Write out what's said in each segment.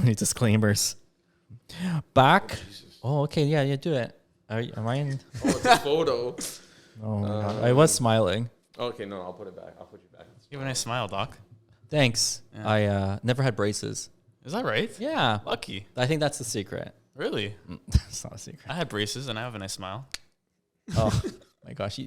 many disclaimers. Back. Oh, okay. Yeah, do it. Am I in? Oh, it's a photo. Oh, my God. I was smiling. Okay, no, I'll put it back. I'll put you back. You have a nice smile, Doc. Thanks. Yeah. I never had braces. Is that right? Yeah. Lucky. I think that's the secret. Really? It's not a secret. I had braces and I have a nice smile. Oh my gosh.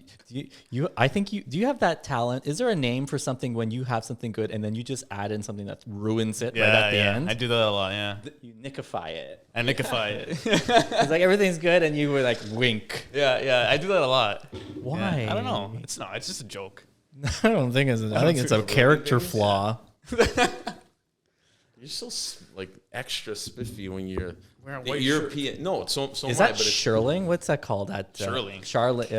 I think do you have that talent? Is there a name for something when you have something good and then you just add in something that ruins it right at the end? I do that a lot, yeah. You nickify it. I nickify it. It's like everything's good and you were like wink. Yeah, I do that a lot. Why? Yeah, I don't know. It's just a joke. I don't think it's. I think it's a character flaw. You're so like extra spiffy when you're Wearing the white European. shirt. No, so Is am I, that but it's shearling? What's that called? That Shearling. Charlotte.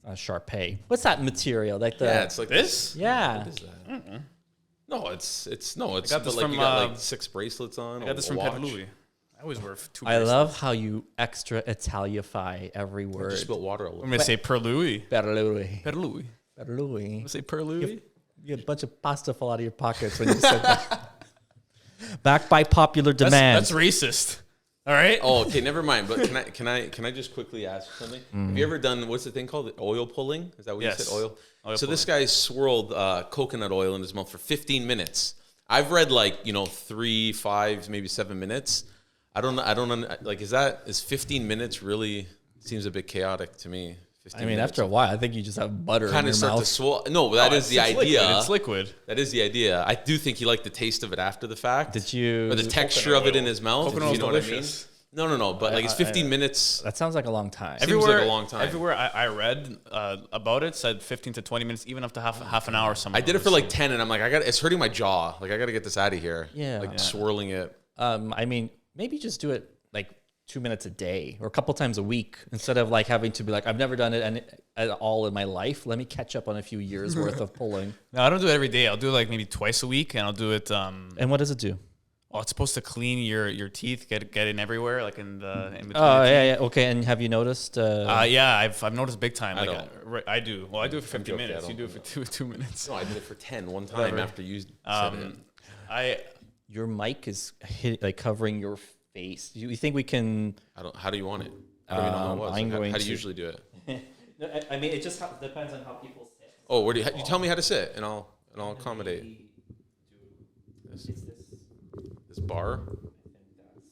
Sharpay. What's that material? Like the. yeah, it's like This? Yeah. What is that? No, it's got this but like from, you got like 6 bracelets on. I got this a from watch. Pet Louis. I always wear 2 I bracelets. love how you extra Italiafy every I word. just spilled water all I'm over. going to say per Louis. Per Louis. Per Louis. Per Louis. I'm going to say per Louis. You had a bunch of pasta fall out of your pockets when you said that. Backed by popular demand. That's racist. All right? Oh, okay, never mind. But can I just quickly ask you something? Have you ever done what's the thing called? Oil pulling? Is that what Yes. you said? Oil. So Oil this guy swirled coconut oil in his mouth for 15 minutes. I've read 3, 5, maybe 7 minutes. I don't know. Like, is 15 minutes really seems a bit chaotic to me? 15 I mean, minutes. after a while, I think you just have butter in kind your of start to mouth. swirl. No, but that is the it's idea. Liquid. It's liquid. That is the idea. I do think he liked the taste of it after the fact. Did you? Or the texture of it in his mouth. Coconut If you know oil's what I mean? delicious. No. But like it's 15 minutes. That sounds like a long time. Seems like a long time. Everywhere I read about it said 15 to 20 minutes, even up to half an hour. Some I did it for like 10, and I'm like, it's hurting my jaw. Like I got to get this out of here. Yeah. Like Yeah. swirling it. I mean, maybe just do it like 2 minutes a day or a couple times a week instead of like having to be like, I've never done it at all in my life. Let me catch up on a few years worth of pulling. No, I don't do it every day. I'll do it like maybe twice a week, and I'll do it. And what does it do? Oh, it's supposed to clean your teeth, get in everywhere, like in between. Oh, the teeth. yeah. Okay. And have you noticed? Yeah, I've noticed big time. I Like I do. Well, I do it for 50 joking, minutes. I You do it don't for two minutes. No, I did it for 10 one time Whatever. after you said it. Your mic is like covering your face. You think we can? How do you want it? I don't even know what it was. I'm Like, going how do to- you usually do it? No, I mean, it just depends on how people sit. Oh, where do you tell me how to sit, and I'll accommodate this bar. I think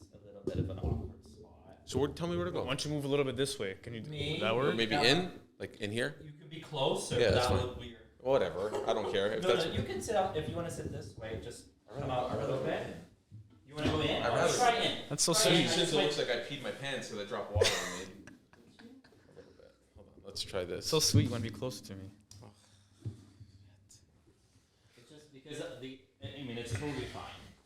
that's a little bit of an awkward spot. So tell me where to go. Why don't you move a little bit this way? Can you do Me? that Or work? maybe in, like in here. You could be closer. Yeah, but that's that fine. would weird. Whatever. I don't care. If No, that's you can sit out if you want to sit this way. Just come out a little bit. You want to go in? I'd Oh, rather- try in. That's so Try sweet. in. Since it looks like I peed my pants, so they drop water on me. A little bit. Hold on. Let's try this. So sweet. You want to be closer to me? It's just because I mean, it's totally fine.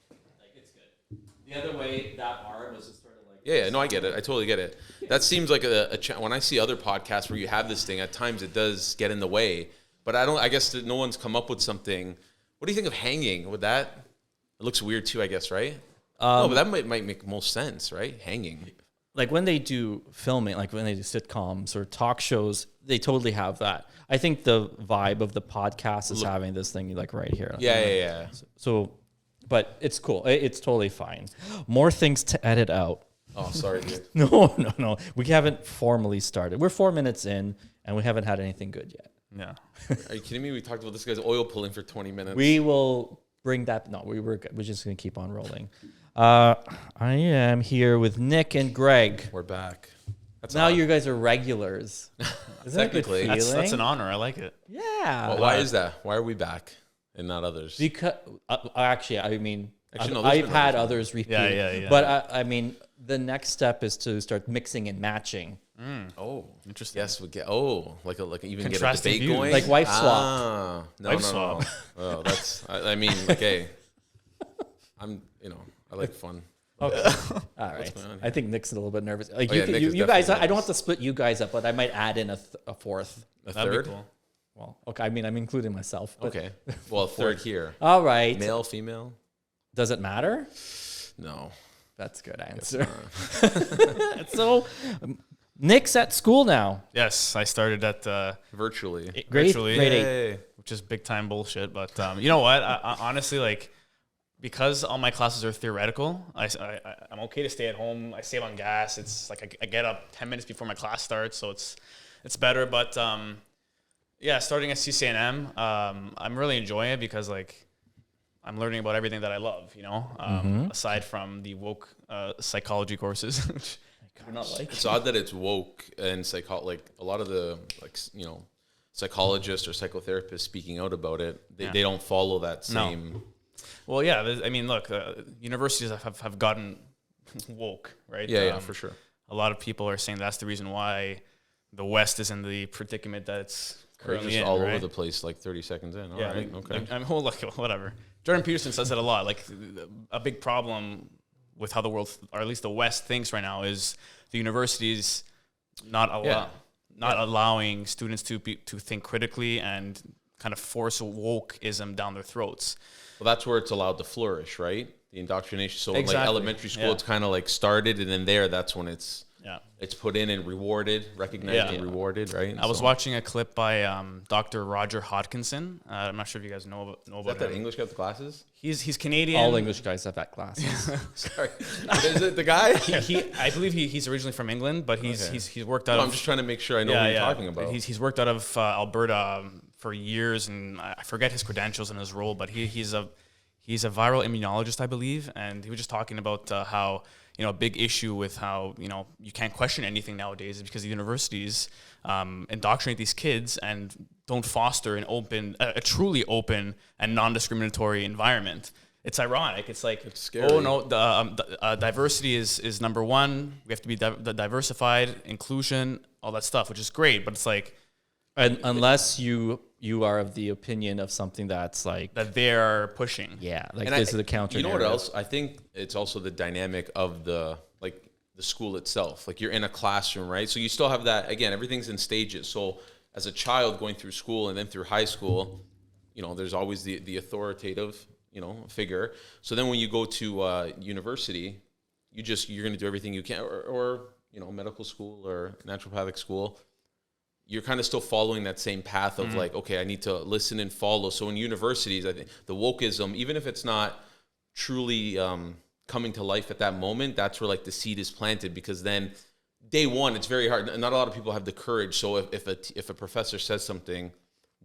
Like, it's good. The other way, that arm was just sort of like. Yeah, no, I get it. I totally get it. That seems like when I see other podcasts where you have this thing, at times it does get in the way. But I guess that no one's come up with something. What do you think of hanging? Would that? It looks weird too, I guess, right? No, but that might make most sense, right? Hanging. Like when they do filming, like when they do sitcoms or talk shows, they totally have that. I think the vibe of the podcast is having this thing like right here. Yeah. So, but it's cool. It's totally fine. More things to edit out. Oh, sorry, dude. No. We haven't formally started. We're 4 minutes in, and we haven't had anything good yet. Yeah. Are you kidding me? We talked about this guy's oil pulling for 20 minutes. We will bring that. No, we're just gonna keep on rolling. I am here with Nick and Greg. We're back. That's Now odd. you guys are regulars. Isn't that a good Technically. feeling? That's an honor. I like it. Yeah. Well, why is that? Why are we back and not others? Because actually, I mean, Actually, no, there's I've been had others. others repeat. Yeah. But I mean, the next step is to start mixing and matching, Oh, Interesting. yes, we get like even get a Contrasting debate views. going, like wife swap. No, Wife no. swap. Oh, that's. I mean, like, hey, I like fun. Okay. All right. going on I think Nick's a little bit nervous. Like yeah, Nick is you guys, definitely I don't have nervous. to split you guys up, but I might add in a fourth. A That'd third. be cool. Well, okay. I mean, I'm including myself. But Okay. Well, a third here. All right. Male, female. Does it matter? No. That's a good answer. So, Nick's at school now. Yes, I started at Virtually. Grade Virtually. 8. Yay. which is big time bullshit. But you know what? I honestly, like, because all my classes are theoretical, I'm okay to stay at home. I save on gas. It's like I get up 10 minutes before my class starts, so it's better. But yeah, starting at CCNM, I'm really enjoying it because like I'm learning about everything that I love, you know, aside from the woke psychology courses, which I do not like. It's odd that it's woke and like a lot of the psychologists or psychotherapists speaking out about it, they don't follow that same. No. Well, yeah, I mean, look, universities have gotten woke, right? Yeah, for sure. A lot of people are saying that's the reason why the West is in the predicament that's currently just in, all right? over the place, like 30 seconds in. All right, okay. I mean, well, look, whatever. Jordan Peterson says it a lot. Like, a big problem with how the world, or at least the West, thinks right now is the universities not allowing students to think critically and kind of force wokeism down their throats. Well, that's where it's allowed to flourish, right? The indoctrination. So in like Exactly. elementary school, it's kind of like started, and then that's when it's put in and rewarded, recognized and rewarded, right? I was watching a clip by Dr. Roger Hodkinson. I'm not sure if you guys know about that him. English guy with the glasses? He's Canadian. All English guys have that classes. Sorry, is it the guy? I believe he's originally from England, but he's worked out. I'm just trying to make sure I know what you're talking about. He's worked out of Alberta for years, and I forget his credentials and his role, but he's a viral immunologist, I believe, and he was just talking about how a big issue with how you can't question anything nowadays is because the universities indoctrinate these kids and don't foster a truly open and non-discriminatory environment. It's ironic. It's like, it's scary. Oh no, the diversity is number one. We have to be diversified, inclusion, all that stuff, which is great. But it's like, And unless you are of the opinion of something that's like that they're pushing. Yeah, like And this is a counter. You know what else? I think it's also the dynamic of the school itself. Like you're in a classroom, right? So you still have that. Again, everything's in stages. So as a child going through school and then through high school, there's always the authoritative, figure. So then when you go to university, you're going to do everything you can, or medical school or naturopathic school. You're kind of still following that same path of like, okay, I need to listen and follow. So in universities, I think the wokeism, even if it's not truly coming to life at that moment, that's where like the seed is planted, because then day one, it's very hard. Not a lot of people have the courage. So if a professor says something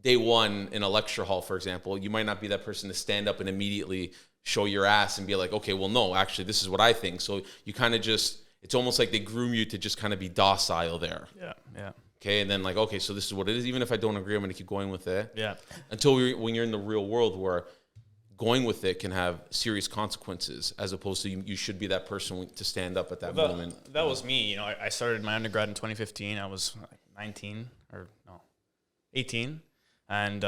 day one in a lecture hall, for example, you might not be that person to stand up and immediately show your ass and be like, okay, well, no, actually, this is what I think. So you kind of it's almost like they groom you to just kind of be docile there. Yeah. Okay, and then like, okay, so this is what it is. Even if I don't agree, I'm going to keep going with it. Yeah. Until when you're in the real world where going with it can have serious consequences, as opposed to you should be that person to stand up at that moment. That was me. I started my undergrad in 2015. I was 19 or no, 18. And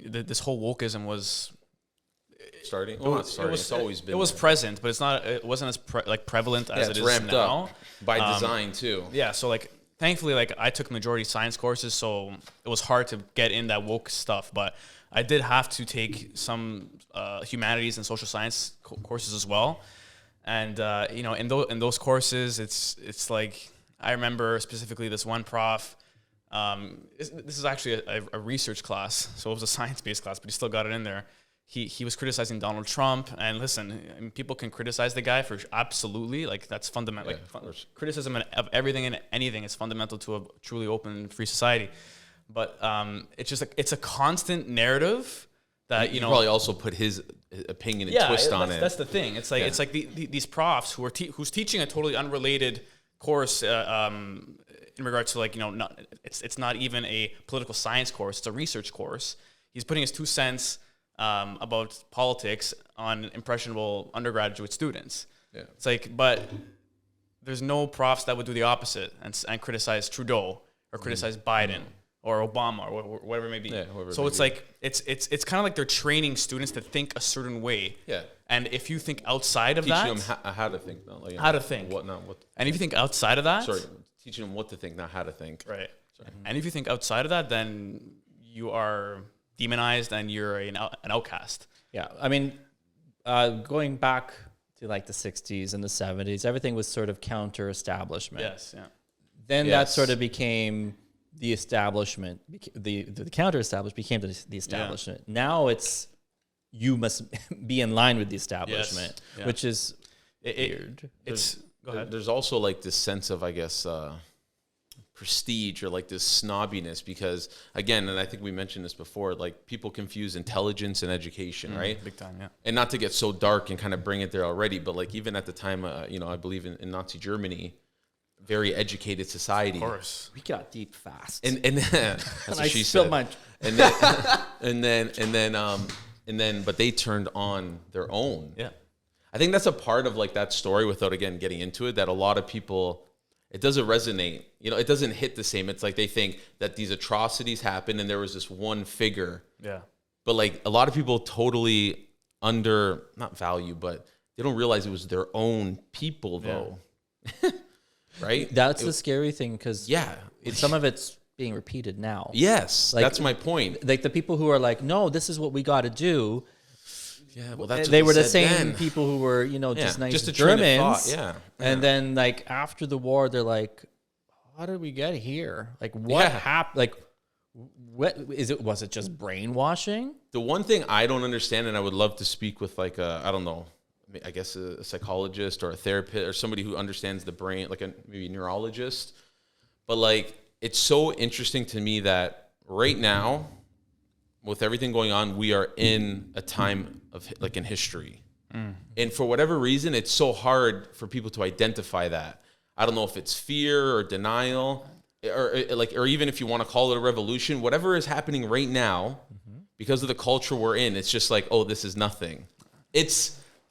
this whole wokeism was starting. It's always been. It was present, but it wasn't as prevalent as it is ramped now. Up by design too. Yeah. So like, thankfully, like I took majority science courses, so it was hard to get in that woke stuff. But I did have to take some humanities and social science courses as well. And in those courses, it's like, I remember specifically this one prof. This is actually a research class, so it was a science-based class, but he still got it in there. He was criticizing Donald Trump, and listen, I mean, people can criticize the guy for absolutely, like, that's fundamental. Yeah, criticism of everything and anything is fundamental to a truly open, free society. But it's just it's a constant narrative that you probably also put his opinion and twist on it. That's the thing. It's like these profs who's teaching a totally unrelated course in regards to it's not even a political science course. It's a research course. He's putting his 2 cents about politics on impressionable undergraduate students. Yeah. It's like, but there's no profs that would do the opposite and criticize Trudeau or criticize Biden or Obama or whatever it may be. Yeah, so it's like it's kind of like they're training students to think a certain way. Yeah. And if you think outside of teaching that, them how to think, how to think, what not what. And if you think outside of that, teaching them what to think, not how to think. Right. And if you think outside of that, then you are demonized and you're an outcast. Yeah. I mean, going back to like the 60s and the 70s, everything was sort of counter-establishment. Yes, yeah. Then that sort of became the establishment. The counter-establishment became the establishment. Yeah. Now it's you must be in line with the establishment, Yeah. which is weird. Go ahead. There's also like this sense of, I guess, prestige or like this snobbiness because, again, and I think we mentioned this before, like people confuse intelligence and education, right? Big time, yeah. And not to get so dark and kind of bring it there already, but like even at the time, I believe in Nazi Germany, very educated society. Of course. we got deep fast. And that's And what I she spilled said. my. And then, but they turned on their own. Yeah. I think that's a part of like that story without again getting into it, that a lot of people, it doesn't resonate. It doesn't hit the same. It's like they think that these atrocities happened and there was this one figure. Yeah. But like a lot of people totally not value, but they don't realize it was their own people though. Right? That's the scary thing because Yeah. some of it's being repeated now. Yes. Like- that's my point. Like the people who are like, no, this is what we got to do. Yeah. Well, that's what They were the said same then. people who were, Yeah, just nice just a train of Germans. thought, yeah. And then like after the war, they're like, how did we get here? Like what happened? Like was it just brainwashing? The one thing I don't understand, and I would love to speak with like I don't know, I guess a psychologist or a therapist or somebody who understands the brain, like maybe a neurologist. But like, it's so interesting to me that right now, with everything going on, we are in a time of like in history. And for whatever reason, it's so hard for people to identify that. I don't know if it's fear or denial or even if you want to call it a revolution, whatever is happening right now, because of the culture we're in, it's just like, oh, this is nothing.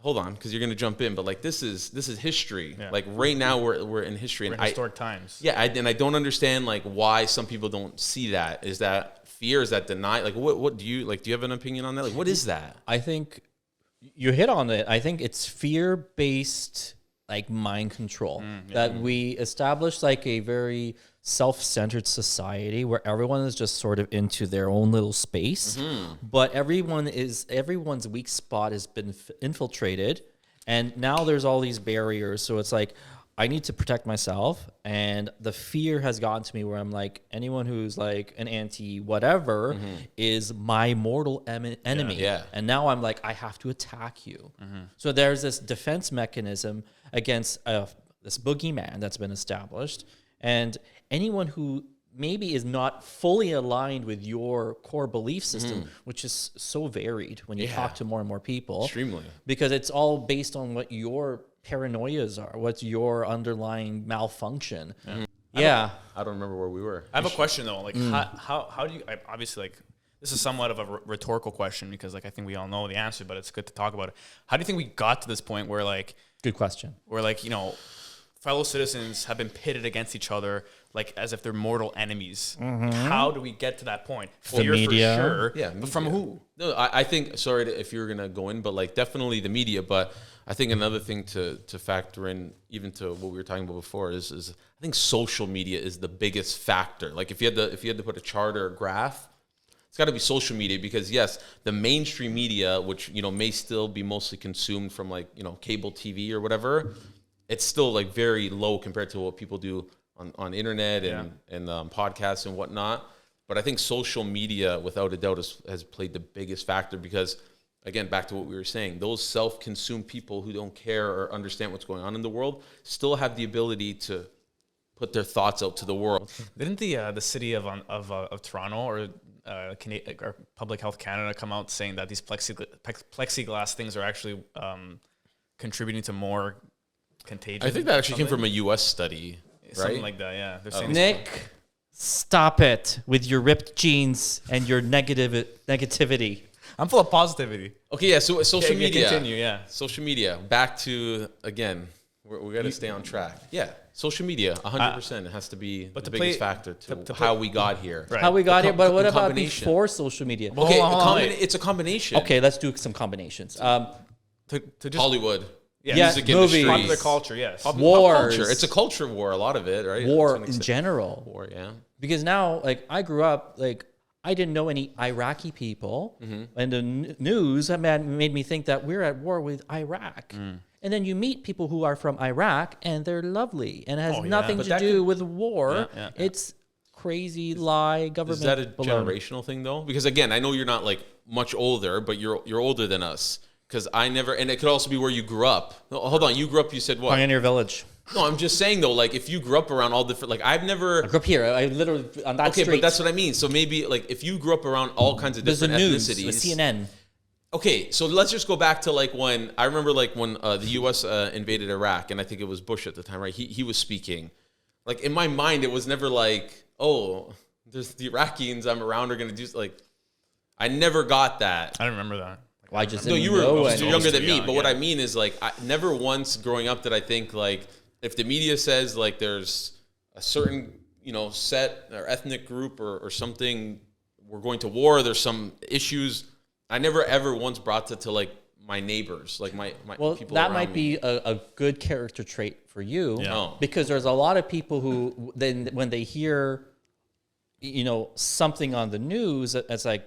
Hold on, because you're going to jump in, but like this is history. Yeah. Like right now we're in history. We're in historic times. Yeah, and I don't understand like why some people don't see that. Is that fear? Is that denial? Like what do you like? Do you have an opinion on that? Like what is that? I think you hit on it. I think it's fear-based like mind control that we established like a very self-centered society where everyone is just sort of into their own little space, but everyone's weak spot has been infiltrated, and now there's all these barriers. So it's like I need to protect myself, and the fear has gotten to me where I'm like, anyone who's like an anti whatever is my mortal enemy. Yeah. And now I'm like, I have to attack you. So there's this defense mechanism against this boogeyman that's been established. And anyone who maybe is not fully aligned with your core belief system, which is so varied when you talk to more and more people. Extremely. Because it's all based on what your paranoias are, what's your underlying malfunction. Yeah. I don't remember where we were. I have a question though. Like, how do you? Obviously, like, this is somewhat of a rhetorical question because, like, I think we all know the answer, but it's good to talk about it. How do you think we got to this point where, like, Good question. fellow citizens have been pitted against each other, like as if they're mortal enemies? How do we get to that point? Fear media. for sure. Yeah, but from who? No, I think, sorry if you're going to go in, but like definitely the media. But I think another thing to factor in, even to what we were talking about before, is I think social media is the biggest factor. Like if you had to put a chart or a graph, it's got to be social media, because yes, the mainstream media, which may still be mostly consumed from like cable TV or whatever, it's still like very low compared to what people do on internet and podcasts and whatnot. But I think social media, without a doubt, has played the biggest factor, because, again, back to what we were saying, those self-consumed people who don't care or understand what's going on in the world still have the ability to put their thoughts out to the world. Didn't the city of Toronto or Public Health Canada come out saying that these plexiglass things are actually contributing to more contagion? I think that actually came from a U.S. study, right? Something like that, yeah. They're saying Nick, stop it with your ripped jeans and your negativity. I'm full of positivity. Okay, yeah, so social media. Continue, yeah. Social media. Back to, again, we got to stay on track. Yeah, social media, 100%. It has to be the biggest factor to how we got here. Right. How we got here, but what about combination. before social media? Okay, Hold on. it's a combination. Okay, let's do some combinations. To just Hollywood. Yeah, Music movies. industry. popular culture, yes. Pop Wars. culture. It's a culture war, a lot of it, right? War To an in extent. general. War, yeah. Because now, like, I grew up, like, I didn't know any Iraqi people, and the news made me think that we're at war with Iraq. And then you meet people who are from Iraq, and they're lovely, and it has nothing But to that do with war. Yeah. It's crazy lie government. Is that a baloney. generational thing though? Because again, I know you're not like much older, but you're older than us. Because I never, and it could also be where you grew up. No, hold on, you grew up. You said what? Pioneer Village. No, I'm just saying though, like if you grew up around all different, like I've never. I grew up here. I literally on that street. But that's what I mean. So maybe like if you grew up around all kinds of There's the different news, ethnicities. the CNN. Okay, so let's just go back to like when I remember like when the U.S. Invaded Iraq, and I think it was Bush at the time, right? He was speaking. Like in my mind, it was never like, oh, there's the Iraqians I'm around are gonna do like. I never got that. I don't remember that. Well, I just No, didn't you were know younger than me. young, But what yeah. I mean is like, I never once growing up did I think like, if the media says like there's a certain set or ethnic group or something, we're going to war. There's some issues. I never ever once brought that to like my neighbors, like my Well, people. that around might me. be a good character trait for you, Yeah. Oh. because there's a lot of people who then when they hear, something on the news, it's like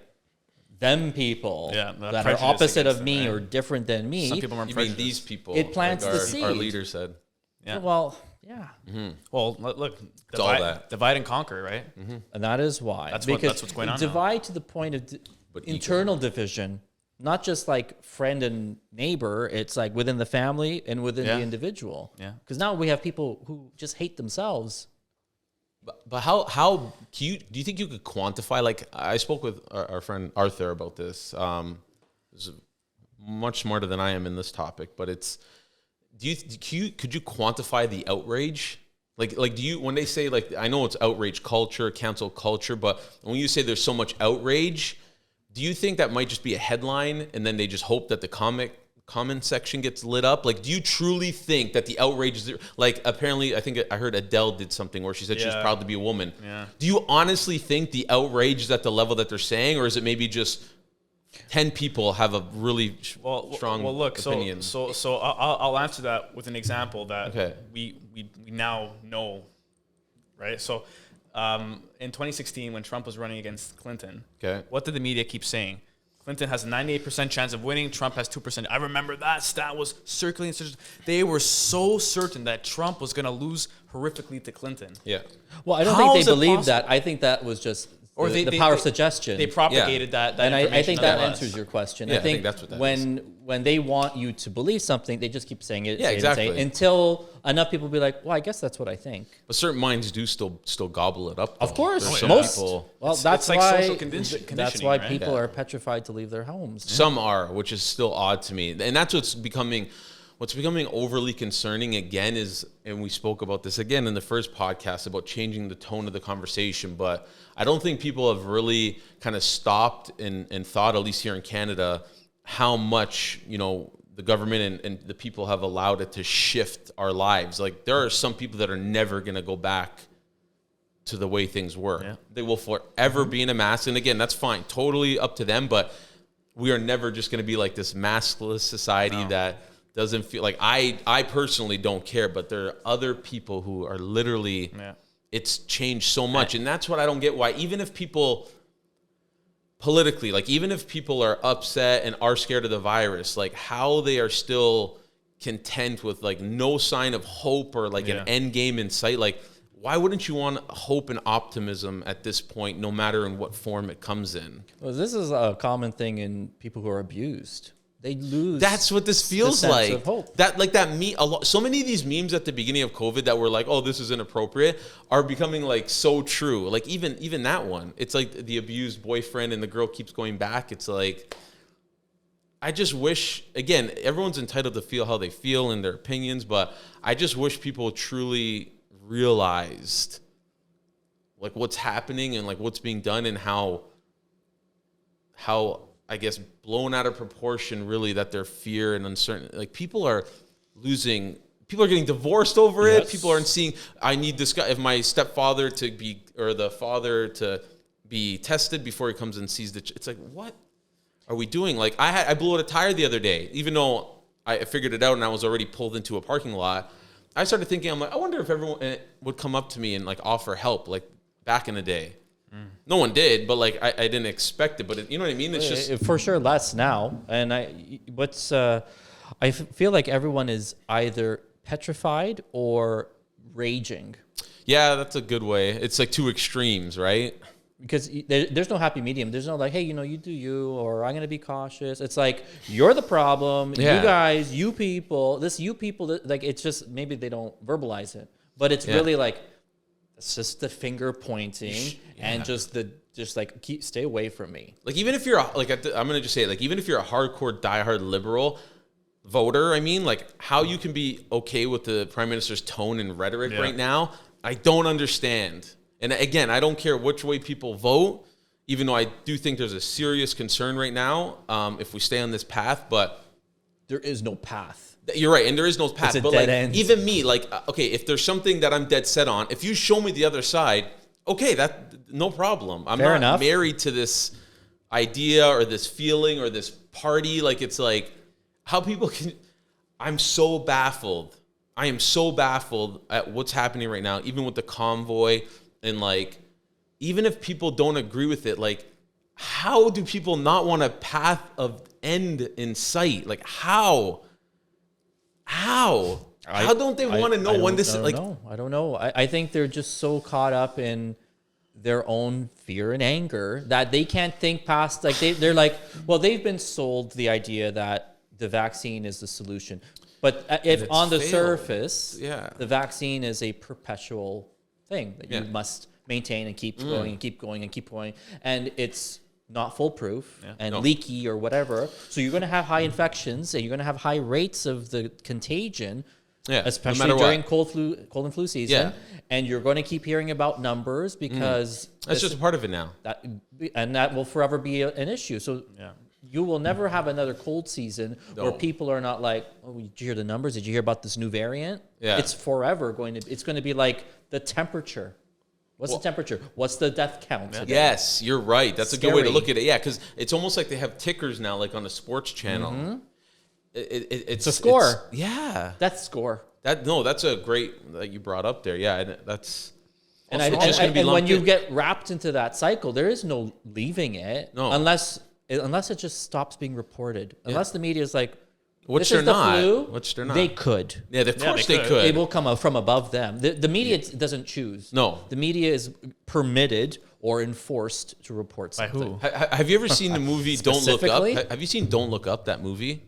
them people Yeah, that are prejudice opposite of against me them, or right? different than me. Some people are You mean prejudiced. these people? It plants like the our seed. leader said. Yeah. Well, yeah, Well, look, It's all that. divide and conquer, right? and that is why. That's because what's going on now. divide to the point of But internal division, not just like friend and neighbor. It's like within the family and within Yeah. the individual. Yeah. Because now we have people who just hate themselves. But how do you think you could quantify? Like I spoke with our friend Arthur about this. He's much smarter than I am in this topic, but it's could you quantify the outrage? Like do you, when they say like, I know it's outrage culture, cancel culture, but when you say there's so much outrage, do you think that might just be a headline and then they just hope that the comment section gets lit up? Like, do you truly think that the outrage is there? Like, apparently, I think I heard Adele did something where she said she was Yeah. proud to be a woman. Yeah. Do you honestly think the outrage is at the level that they're saying, or is it maybe just 10 people have a really strong look, opinion? So I'll answer that with an example that Okay. we now know, right? So in 2016, when Trump was running against Clinton, Okay. what did the media keep saying? Clinton has a 98% chance of winning. Trump has 2%. I remember that stat was circulating. They were so certain that Trump was going to lose horrifically to Clinton. Yeah. Well, I don't How think is they it believed possible? that. I think that was just Or the they- power of they- suggestion. They propagated that and I information think that nonetheless. answers your question. Yeah, I think that's what that when they want you to believe something, they just keep saying it. Yeah, say it, say it, exactly. until enough people be like, well, I guess that's what I think. But certain minds do still gobble it up, though. Of course, There's Oh, some yeah. most. people. Well, It's that's like why. social That's conditioning, why right? people Yeah. are petrified to leave their homes. Some are, which is still odd to me. And that's what's becoming overly concerning again is, and we spoke about this again in the first podcast about changing the tone of the conversation, but I don't think people have really kind of stopped and thought, at least here in Canada, how much, the government and the people have allowed it to shift our lives. Like there are some people that are never going to go back to the way things were. Yeah. They will forever be in a mask. And again, that's fine. Totally up to them. But we are never just going to be like this maskless society that doesn't feel like I personally don't care, but there are other people who are literally, it's changed so much. And that's what I don't get, why even if people politically, like even if people are upset and are scared of the virus, like how they are still content with like no sign of hope or like an end game in sight. Like why wouldn't you want hope and optimism at this point, no matter in what form it comes in? Well, this is a common thing in people who are abused. They lose. That's what this feels sense like. of hope. So many of these memes at the beginning of COVID that were like, "Oh, this is inappropriate," are becoming like so true. Like even that one, it's like the abused boyfriend and the girl keeps going back. It's like, I just wish, again, everyone's entitled to feel how they feel and their opinions, but I just wish people truly realized like what's happening and like what's being done and how I guess blown out of proportion really that their fear and uncertainty, like people are getting divorced over it. People aren't seeing, I need this guy, if my stepfather to be, or the father to be tested before he comes and sees it's like, what are we doing? Like I blew out a tire the other day, even though I figured it out and I was already pulled into a parking lot. I started thinking, I'm like, I wonder if everyone would come up to me and like offer help, like back in the day. No one did, but like I didn't expect it. But you know what I mean? It's just for sure less now. And I feel like everyone is either petrified or raging. Yeah, that's a good way. It's like two extremes, right? Because there's no happy medium. There's no like, hey, you do you, or I'm going to be cautious. It's like, you're the problem. Yeah. You guys, you people, like, it's just, maybe they don't verbalize it. But it's really like, it's just the finger pointing and just like, stay away from me. Like, even if you're, like, I'm going to just say it, like, even if you're a hardcore, diehard liberal voter, I mean, like, how you can be okay with the Prime Minister's tone and rhetoric right now, I don't understand. And again, I don't care which way people vote, even though I do think there's a serious concern right now if we stay on this path. But there is no path. You're right, and there is no path. It's a but dead like, end. even me, like, okay, if there's something that I'm dead set on, if you show me the other side, okay, that no problem. I'm Fair not enough. married to this idea or this feeling or this party. Like, it's like how people can. I'm so baffled. I am so baffled at what's happening right now, even with the convoy. And like, even if people don't agree with it, like, how do people not want a path of end in sight? Like, how don't they want to know when this? I don't know. I think they're just so caught up in their own fear and anger that they can't think past. Like, they're like, well, they've been sold the idea that the vaccine is the solution, but if on the surface, the vaccine is a perpetual thing that you must maintain and keep going and keep going and keep going, and it's not foolproof and leaky or whatever. So you're going to have high infections and you're going to have high rates of the contagion, especially during cold and flu season. And you're going to keep hearing about numbers because that's just part of it now. That will forever be an issue. So you will never have another cold season where people are not like, oh, did you hear the numbers? Did you hear about this new variant? It's forever it's going to be like the temperature. What's the temperature? What's the death count today? Yes, you're right. That's a good way to look at it. Yeah, because it's almost like they have tickers now, like on the sports channel. It's a score. Death score. That's a great that you brought up there. Yeah, and that's. And when you get wrapped into that cycle, there is no leaving it unless it just stops being reported. Unless the media is like, which they're not. They could. Yeah, of course they could. It will come from above them. The media doesn't choose. No. The media is permitted or enforced to report something. By who? Have you ever seen the movie Don't Look Up? Have you seen Don't Look Up, that movie?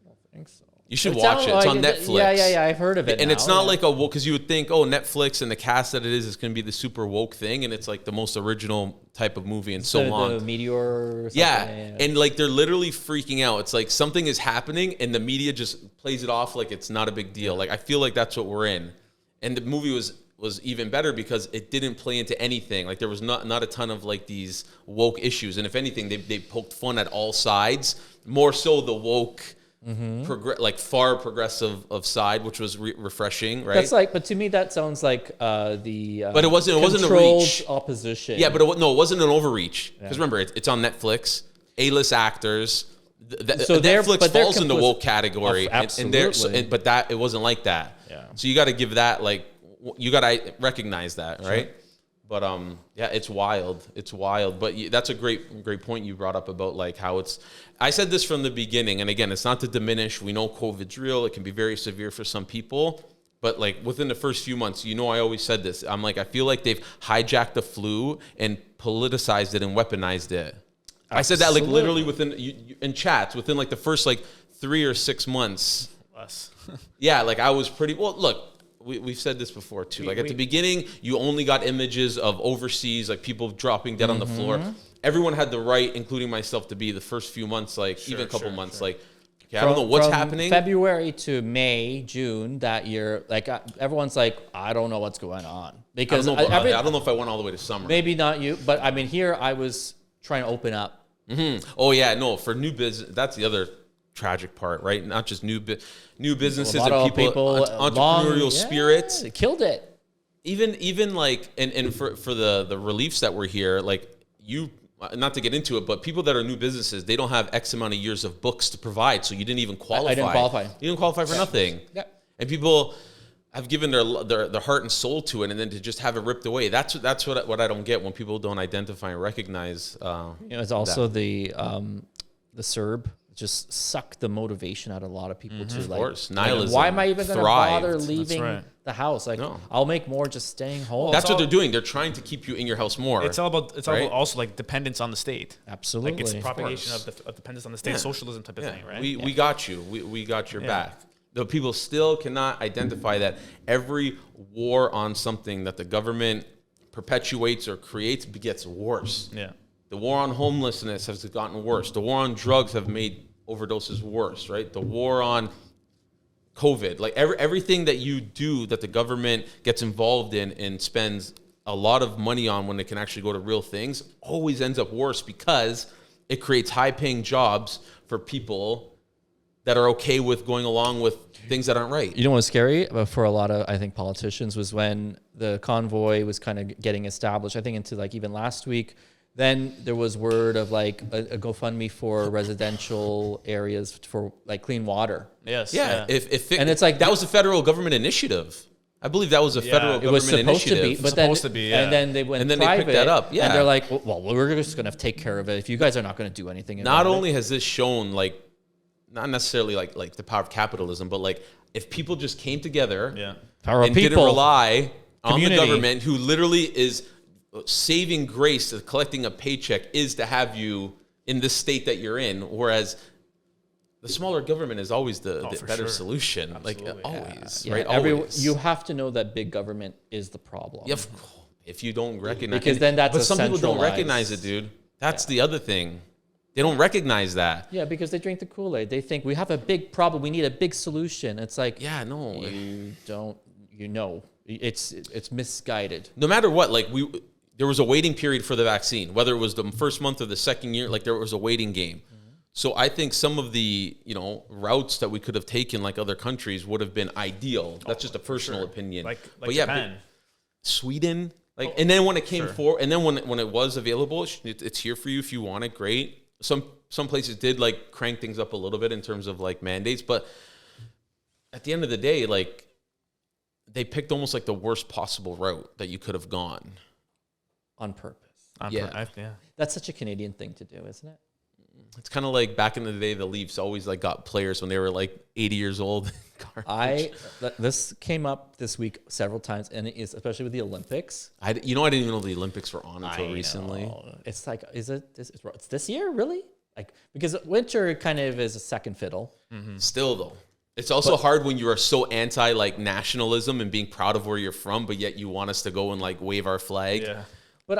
I don't think so. You should watch it. It's on Netflix. Yeah. I've heard of it. And it's not like because you would think, Netflix and the cast that it is going to be the super woke thing, and it's like the most original type of movie in so long. The meteor. Or yeah, and like they're literally freaking out. It's like something is happening, and the media just plays it off like it's not a big deal. Like I feel like that's what we're in, and the movie was even better because it didn't play into anything. Like there was not a ton of like these woke issues, and if anything, they poked fun at all sides. More so the woke. Far progressive of side, which was refreshing, right? That's like, but to me, that sounds like but it wasn't a reach. Opposition. Yeah, but it wasn't an overreach because remember, it's on Netflix. A-list actors. Netflix falls in the woke category, absolutely. But it wasn't like that. Yeah. So you got to give that you got to recognize that, right? Sure. But it's wild. It's wild. But that's a great point you brought up about like how it's. I said this from the beginning, and again, it's not to diminish. We know COVID's real. It can be very severe for some people. But like within the first few months, I always said this. I'm like, I feel like they've hijacked the flu and politicized it and weaponized it. Absolutely. I said that like literally within in chats within like the first like 3 or 6 months. Less. Yeah, like I was pretty. Well, look. We've said this before too. Like at the beginning, you only got images of overseas, like people dropping dead on the floor. Everyone had the right, including myself, to be the first few months, like even a couple months, like okay, I don't know what's happening. February to May, June that year, like everyone's like, I don't know what's going on because I don't know if I went all the way to summer. Maybe not you, but I mean here I was trying to open up. Oh yeah, no, for new business. That's the other tragic part, right? Not just new businesses and people entrepreneurial spirits. It killed it. Even like and for the reliefs that were here, like not to get into it, but people that are new businesses, they don't have X amount of years of books to provide, so you didn't even qualify. I didn't qualify. You didn't qualify for nothing. Yeah. And people have given their heart and soul to it, and then to just have it ripped away. That's what I don't get when people don't identify and recognize. It's also the CERB. Just suck the motivation out of a lot of people too. Of course, nihilism. Why am I even going to bother leaving the house. Like, No. I'll make more just staying home. That's what they're doing. They're trying to keep you in your house more. It's all about Right? also like dependence on the state. Absolutely. Like it's Of propagation course. of dependence on the state, socialism type of thing, right? We got you. We got your back. The people still cannot identify that every war on something that the government perpetuates or creates gets worse. Yeah. The war on homelessness has gotten worse. The war on drugs have made overdoses worse, right? The war on COVID, like everything that you do that the government gets involved in and spends a lot of money on when it can actually go to real things always ends up worse because it creates high-paying jobs for people that are okay with going along with things that aren't right. You know what's scary for a lot of, I think, politicians was when the convoy was kind of getting established, I think into like even last week, then there was word of like a GoFundMe for residential areas for like clean water. Yes. Yeah, And it's like- that was a federal government initiative. I believe that was a federal it It was government supposed to be, initiative. but then, Supposed to be, yeah. and then they went And then they private, picked that up, yeah. and they're like, well, we're just going to take care of it. If you guys are not going to do anything, Not about only has this shown like not necessarily like the power of capitalism, but like if people just came together Power of and didn't people. rely on the Community. government, who literally is saving grace to collecting a paycheck, is to have you in the state that you're in, whereas the smaller government is always the for better sure. solution. Absolutely. Like always, Yeah, right? Always. you have to know that big government is the problem. Yeah, if you don't recognize, Because then that's but a some people don't centralized- recognize it, dude. That's the other thing. They don't recognize that. Yeah, because they drink the Kool-Aid. They think we have a big problem. We need a big solution. It's like, Yeah, no. you don't, it's misguided. No matter what, like there was a waiting period for the vaccine, whether it was the first month or the second year, like there was a waiting game. So I think some of the, routes that we could have taken like other countries would have been ideal. That's just a personal opinion. Like but yeah, Japan. Sweden, and then when it came for, and then when it was available, it's here for you if you want it. Great. Some places did like crank things up a little bit in terms of like mandates, but at the end of the day, like they picked almost like the worst possible route that you could have gone. On purpose. Yeah. That's such a Canadian thing to do, isn't it? It's kind of like back in the day, the Leafs always like got players when they were like 80 years old. This came up this week several times, and especially with the Olympics. I didn't even know the Olympics were on until recently. It's like, it's this year, really? Like, because winter kind of is a second fiddle. Still though, it's also hard when you are so anti like nationalism and being proud of where you're from, but yet you want us to go and like wave our flag. Yeah. But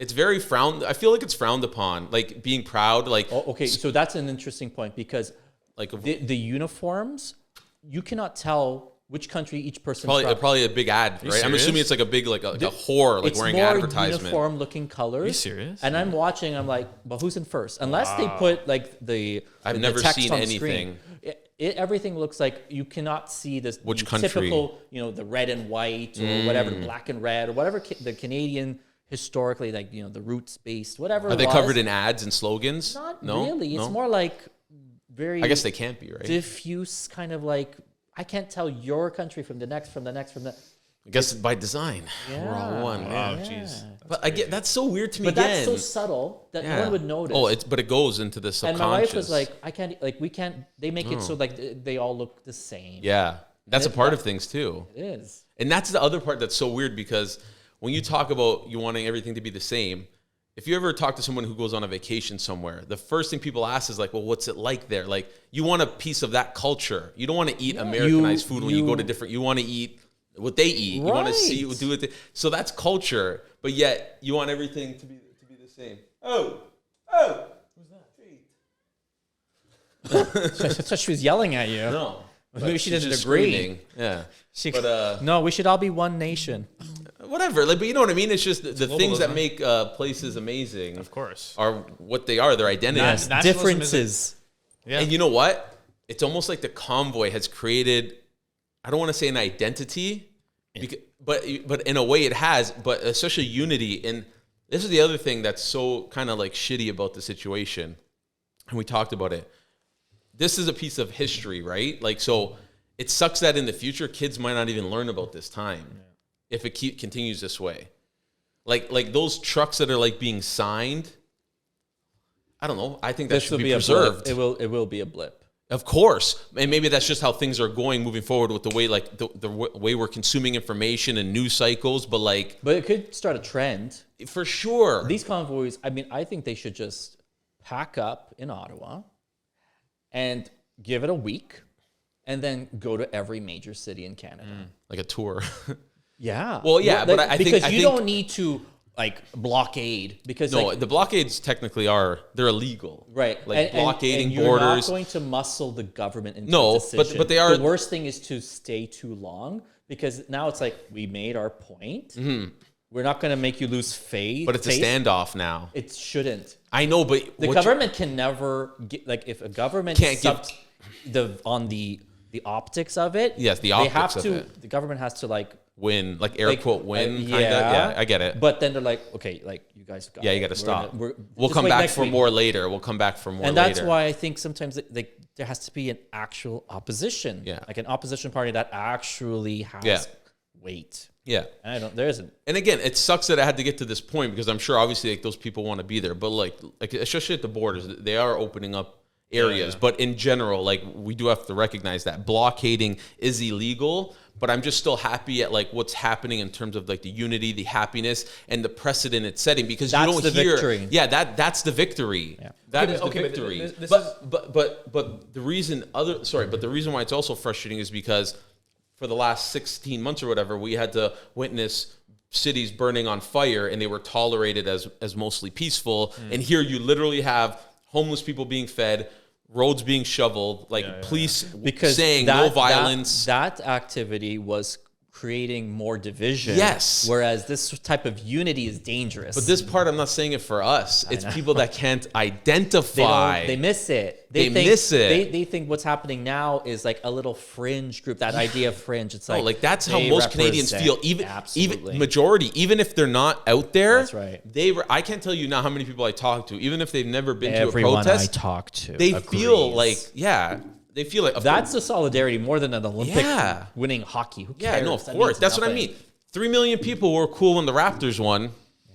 It's very frowned. I feel like it's frowned upon, like being proud. Like, okay, so that's an interesting point because like the uniforms, you cannot tell which country each person's from. probably a big ad, right? I'm serious? assuming it's like a big like a whore like It's wearing more advertisement. uniform looking colors. Are you serious? And I'm watching. I'm like, but who's in first? Unless they put like I've the never text seen on anything. Screen. Everything looks like you cannot see this Which the country? typical, the red and white or whatever, the black and red or whatever the Canadian historically, like the roots based whatever. Are they covered in ads and slogans? Not No? really. No? It's more like very. I guess they can't be, right? diffuse, kind of like I can't tell your country from the next, from the next, from the. I guess by design, we're all one. Wow, Yeah. jeez. But I get that's so weird to me. But that's again. so subtle that Yeah. no one would notice. Oh, but it goes into the and subconscious. my wife was like, I can't, like, we can't, they make it so like they all look the same. yeah, that's a It- part that- of things too. It is. And that's the other part that's so weird because when you talk about you wanting everything to be the same, if you ever talk to someone who goes on a vacation somewhere, the first thing people ask is like, well, what's it like there? Like, you want a piece of that culture. You don't want to eat Americanized food when you go to different, you want to eat what they eat. You want to see, Right. do it. So that's culture, but yet you want everything to be the same. Oh, who's that? So she was yelling at you. No. Maybe she She's didn't just agree. screaming. Yeah. But no, we should all be one nation. whatever. Like, but you know what I mean? It's just the things that globalism. make places amazing. Of course. Are what they are, their identity. Yes. Nationalism Differences. Yeah. And you know what? It's almost like the convoy has created, I don't want to say an identity, but in a way it has, but especially unity. And this is the other thing that's so kind of like shitty about the situation. And we talked about it. This is a piece of history, right? Like, so it sucks that in the future, kids might not even learn about this time if it continues this way. Like those trucks that are like being signed, I don't know. I think that This should will be be preserved. a blip. It will be a blip. Of course. And maybe that's just how things are going moving forward with the way, like, the way we're consuming information and news cycles. But, like... But it could start a trend. For sure. These convoys, I mean, I think they should just pack up in Ottawa and give it a week and then go to every major city in Canada. Like a tour. Yeah. Well, yeah, but I think... Because you don't need to... like blockade because no, like, the blockades technically they're illegal, right? Like blockading and you're borders. Not going to muscle the government into no, a decision. but they are. The worst thing is to stay too long because now it's like we made our point. Mm-hmm. We're not going to make you lose faith. But it's a standoff now. It shouldn't. I know, but the government can never get, like if a government can't give on the optics of it. Yes, the optics they have of to. it. The government has to like. Win, like air quote win, kind of. Yeah. Yeah, I get it. But then they're like, okay, like you guys got you got to stop. We'll just come wait back next for week. more later. We'll come back for more and later. that's why I think sometimes there has to be an actual opposition. Yeah. Like an opposition party that actually has weight. Yeah. And there isn't. And again, it sucks that I had to get to this point because I'm sure obviously like those people want to be there. But like especially at the borders, they are opening up areas. Yeah. But in general, like we do have to recognize that blockading is illegal. But I'm just still happy at like what's happening in terms of like the unity, the happiness, and the precedent it's setting because That's you don't the hear. victory. Yeah, that's the victory. Yeah. That is the victory. But the reason the reason why it's also frustrating is because for the last 16 months or whatever, we had to witness cities burning on fire and they were tolerated as mostly peaceful. And here you literally have homeless people being fed, roads being shoveled, like police saying no violence. That activity was creating more division. Yes. Whereas this type of unity is dangerous. But this part, I'm not saying it for us. It's people that can't identify. They miss it. They miss it. They think what's happening now is like a little fringe group. That idea of fringe. It's like, like that's how most Canadians feel. Even majority, even if they're not out there. That's right. I can't tell you now how many people I talk to, even if they've never been Everyone to a protest. I talk to, they agrees. feel like they feel like that's the solidarity more than an Olympic winning hockey. Who cares? Yeah, no, of course. That's what I mean. 3 million people were cool when the Raptors won,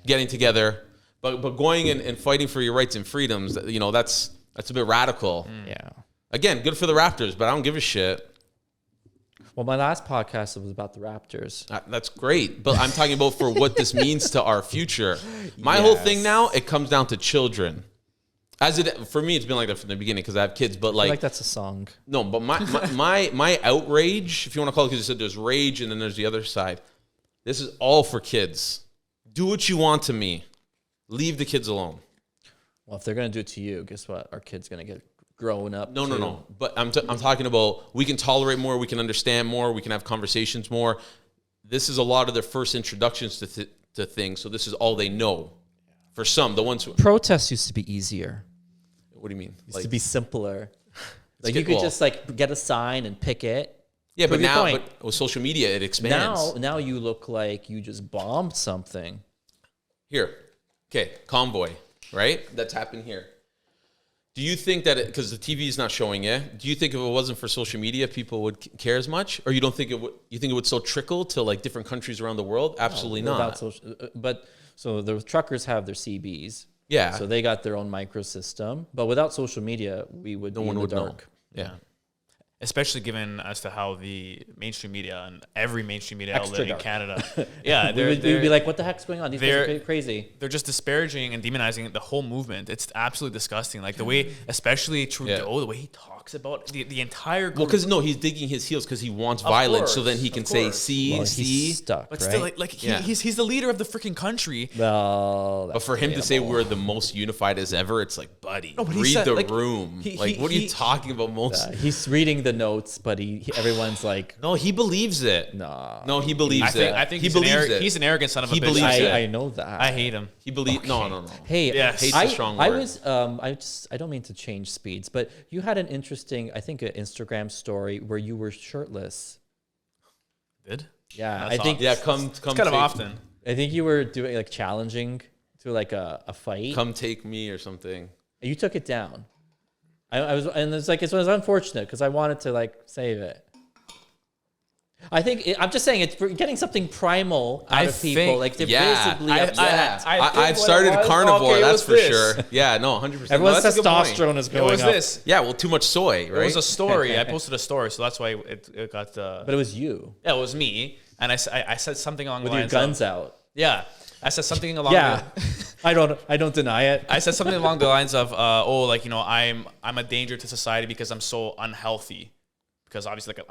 getting together, but going and fighting for your rights and freedoms. You know, that's a bit radical. Yeah. Again, good for the Raptors, but I don't give a shit. Well, my last podcast was about the Raptors. That's great, but I'm talking about for what this means to our future. My whole thing now, it comes down to children. For me, it's been like that from the beginning because I have kids. But I feel like that's a song. No, but my outrage, if you want to call it, because you said there's rage and then there's the other side. This is all for kids. Do what you want to me. Leave the kids alone. Well, if they're gonna do it to you, guess what? Our kid's gonna get grown up. No. But I'm talking about we can tolerate more, we can understand more, we can have conversations more. This is a lot of their first introductions to things, so this is all they know. For some, the ones who protests used to be easier. What do you mean? Used to be simpler. Like you could just like get a sign and pick it. Yeah, but with social media, it expands. Now you look like you just bombed something. Here, okay, convoy, right? That's happened here. Do you think that because the TV is not showing it? Do you think if it wasn't for social media, people would care as much, or you don't think it would? You think it would still trickle to like different countries around the world? Absolutely not. So the truckers have their CBs. Yeah. So they got their own microsystem. But without social media, we would be in the dark. Know. Yeah. Especially given as to how the mainstream media and every mainstream media outlet in dark. Canada, we'd be like, what the heck's going on? These guys are crazy. They're just disparaging and demonizing the whole movement. It's absolutely disgusting. Like the way, especially Trudeau, the way he talks about the entire group. Well, because he's digging his heels because he wants violence, so then he can say, see. He's stuck, but right? still, he's the leader of the freaking country. Well, but for him to say we're the most unified as ever, it's like, buddy, read the room. What are you talking about most? He's reading the notes, but everyone's like, no, he believes it. No, he believes it. I think he's an arrogant son of a bitch. He believes it. I know that. I hate him. He believes. No. Hey, yes. Hate's a strong word. I don't mean to change speeds, but you had an interesting, I think, an Instagram story where you were shirtless. Did? Yeah, That's I think. awesome. Yeah, come. It's kind of often. I think you were doing like challenging to like a fight. Come take me or something. You took it down. I was, and it's like it was unfortunate because I wanted to like save it. I think I'm just saying it's getting something primal out I of people. think- Like they're Yeah, visibly I- upset. I've started was- carnivore, okay, it that's was for this. sure. Yeah, no, 100%. Everyone's no, that's a good point. testosterone is It going was up. this. Yeah, well, too much soy, right? It was a story. I posted a story, so that's why it got. But it was you Yeah, it was me, and I said something along with the your lines guns of, out. Yeah, I said something along. Yeah, The, I don't deny it. I said something along the lines of, "Oh, like I'm a danger to society because I'm so unhealthy, because obviously like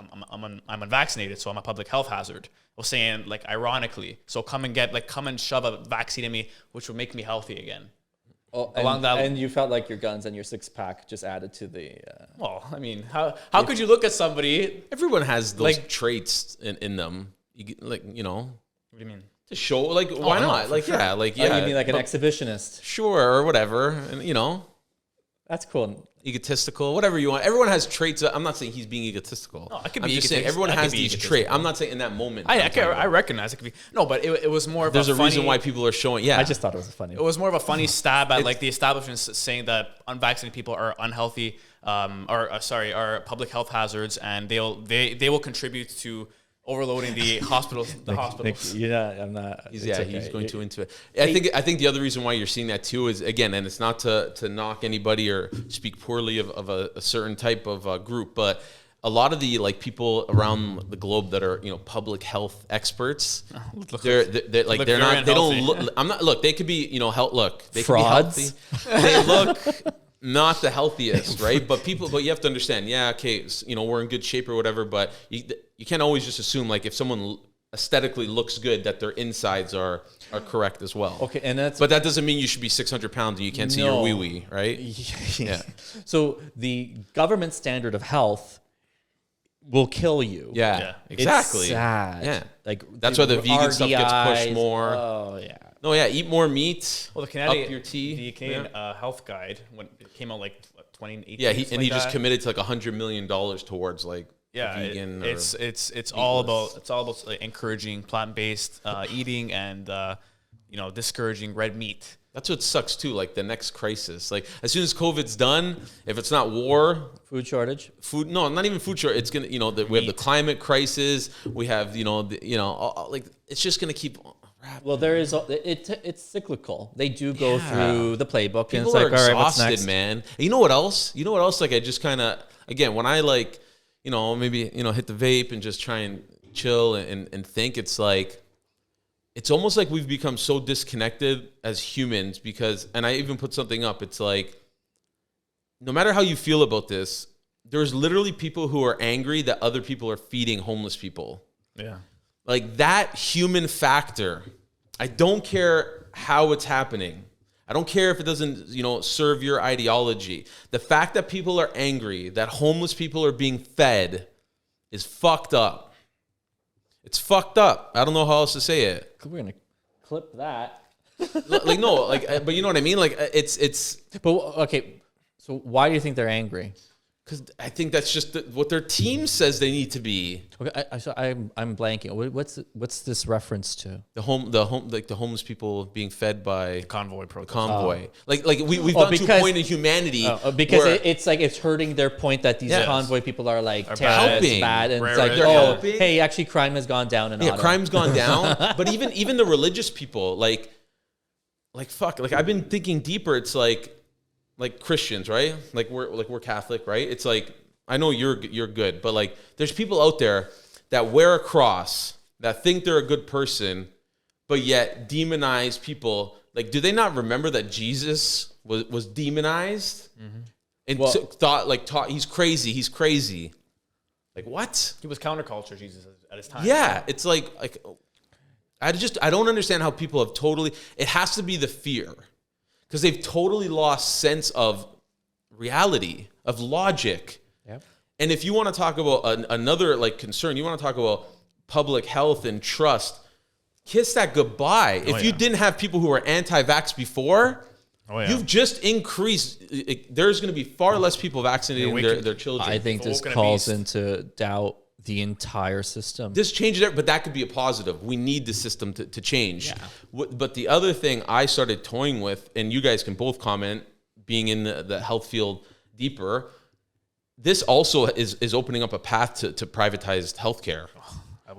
I'm unvaccinated, so I'm a public health hazard." I was saying like ironically, so come and shove a vaccine in me, which would make me healthy again. Oh, Along that- and you felt like your guns and your six pack just added to the. Well, I mean, how could you look at somebody? Everyone has those Like- traits in them. Like, What do you mean? to show, like, why no, not? for Like, sure. yeah, like, Oh, yeah. you mean like an but- exhibitionist? Sure, or whatever. And, That's cool. egotistical, whatever you want. Everyone has traits. I'm not saying he's being egotistical. No, I could I'm be just saying egotist- everyone I could has be these egotistical. traits. I'm not saying in that moment. I recognize it could be but it was more of There's a funny, reason why people are showing. Yeah, I just thought it was funny. It was more of a funny stab at like the establishment saying that unvaccinated people are unhealthy, are public health hazards, and they will contribute to overloading the hospitals. I'm not. He's it's he's okay. going too into it. I think the other reason why you're seeing that too is, again, and it's not to knock anybody or speak poorly of a certain type of group, but a lot of the like people around the globe that are public health experts, they're like look they're very not they don't unhealthy. look. I'm not look. They could be health. Look, they Frauds? could be healthy. They look not the healthiest, right? But you have to understand. Yeah, okay, we're in good shape or whatever, but you can't always just assume like if someone aesthetically looks good that their insides are correct as well. Okay, and But that doesn't mean you should be 600 pounds and you can't see your No. wee wee, right? yeah. So the government standard of health will kill you. Yeah, Yeah. exactly. It's sad. Yeah, Like that's why the vegan stuff gets pushed RDIs. more. Oh yeah. No, yeah, eat more meat. Well, the Canadian up your tea. the Canadian Health Guide when it came out like 2018. Yeah, he something just that. committed to like $100 million towards like vegan. It's all about like, encouraging plant-based eating and discouraging red meat. That's what sucks too. Like the next crisis, like as soon as COVID's done, if it's not war, Food shortage. food, no, not even food shortage. It's gonna, we have the climate crisis. We have, like it's just gonna keep. Well, there is it's cyclical. They do go Yeah. through the playbook, and it's People are like, all right, what's exhausted, next? man. And you know what else? Like I just kind of, again, when I like, maybe hit the vape and just try and chill and think, it's like, it's almost like we've become so disconnected as humans because, and I even put something up. It's like, no matter how you feel about this, there's literally people who are angry that other people are feeding homeless people. Yeah. Like that human factor, I don't care how it's happening. I don't care if it doesn't, serve your ideology. The fact that people are angry, that homeless people are being fed is fucked up. It's fucked up. I don't know how else to say it. We're gonna clip that. Like, no, like, but you know what I mean? Like it's, But okay, so why do you think they're angry? because I think that's just what their team says they need to be. Okay, I'm blanking. What's this reference to? The homeless people being fed by Convoy protest. convoy. Like we've Oh, gotten to a because- point in humanity Because where it's like it's hurting their point that these Yes. convoy people are like Are terrorists, helping. bad, and it's Right, like, right. They're helping. hey, actually, crime has gone down in Ottawa. crime's gone down. But even the religious people, like fuck, like I've been thinking deeper. It's like Christians, right? Like we're Catholic, right? It's like I know you're good, but like there's people out there that wear a cross that think they're a good person, but yet demonize people. Like, do they not remember that Jesus was demonized and Well- taught he's crazy? Like what? He was counterculture, Jesus, at his time. Yeah, it's like I don't understand how people have totally. It has to be the fear, because they've totally lost sense of reality, of logic. Yep. And if you want to talk about another like concern, you want to talk about public health and trust, kiss that goodbye. If you yeah. didn't have people who were anti-vax before, Oh, yeah. you've just increased. There's going to be far less people vaccinating You're their children. I think this Woken calls beast. into doubt the entire system. This changes it, but that could be a positive. We need the system to change. But the other thing I started toying with, and you guys can both comment, being in the health field deeper, this also is opening up a path to privatized healthcare.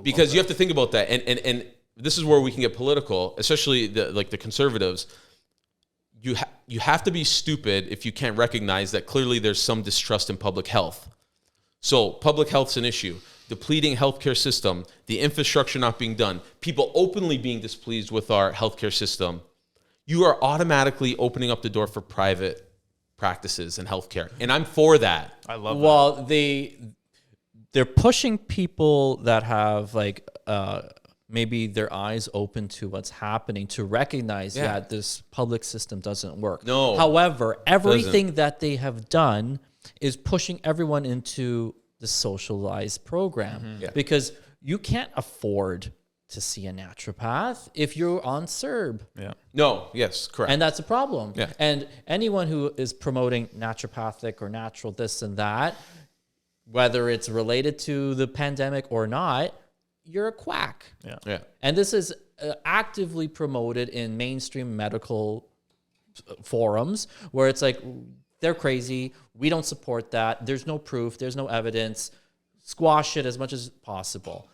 Because you have to think about that, and this is where we can get political, especially the conservatives. You have to be stupid if you can't recognize that clearly there's some distrust in public health. So public health's an issue. Depleting healthcare system, the infrastructure not being done, people openly being displeased with our healthcare system. You are automatically opening up the door for private practices in healthcare, and I'm for that. I love that. Well, they're pushing people that have like maybe their eyes open to what's happening to recognize that this public system doesn't work. No. However, everything that they have done is pushing everyone into the socialized program because you can't afford to see a naturopath if you're on CERB. Yeah. No. Yes. Correct. And that's a problem. Yeah. And anyone who is promoting naturopathic or natural this and that, whether it's related to the pandemic or not, you're a quack. Yeah. Yeah. And this is actively promoted in mainstream medical forums where it's like, they're crazy. We don't support that. There's no proof. There's no evidence. Squash it as much as possible.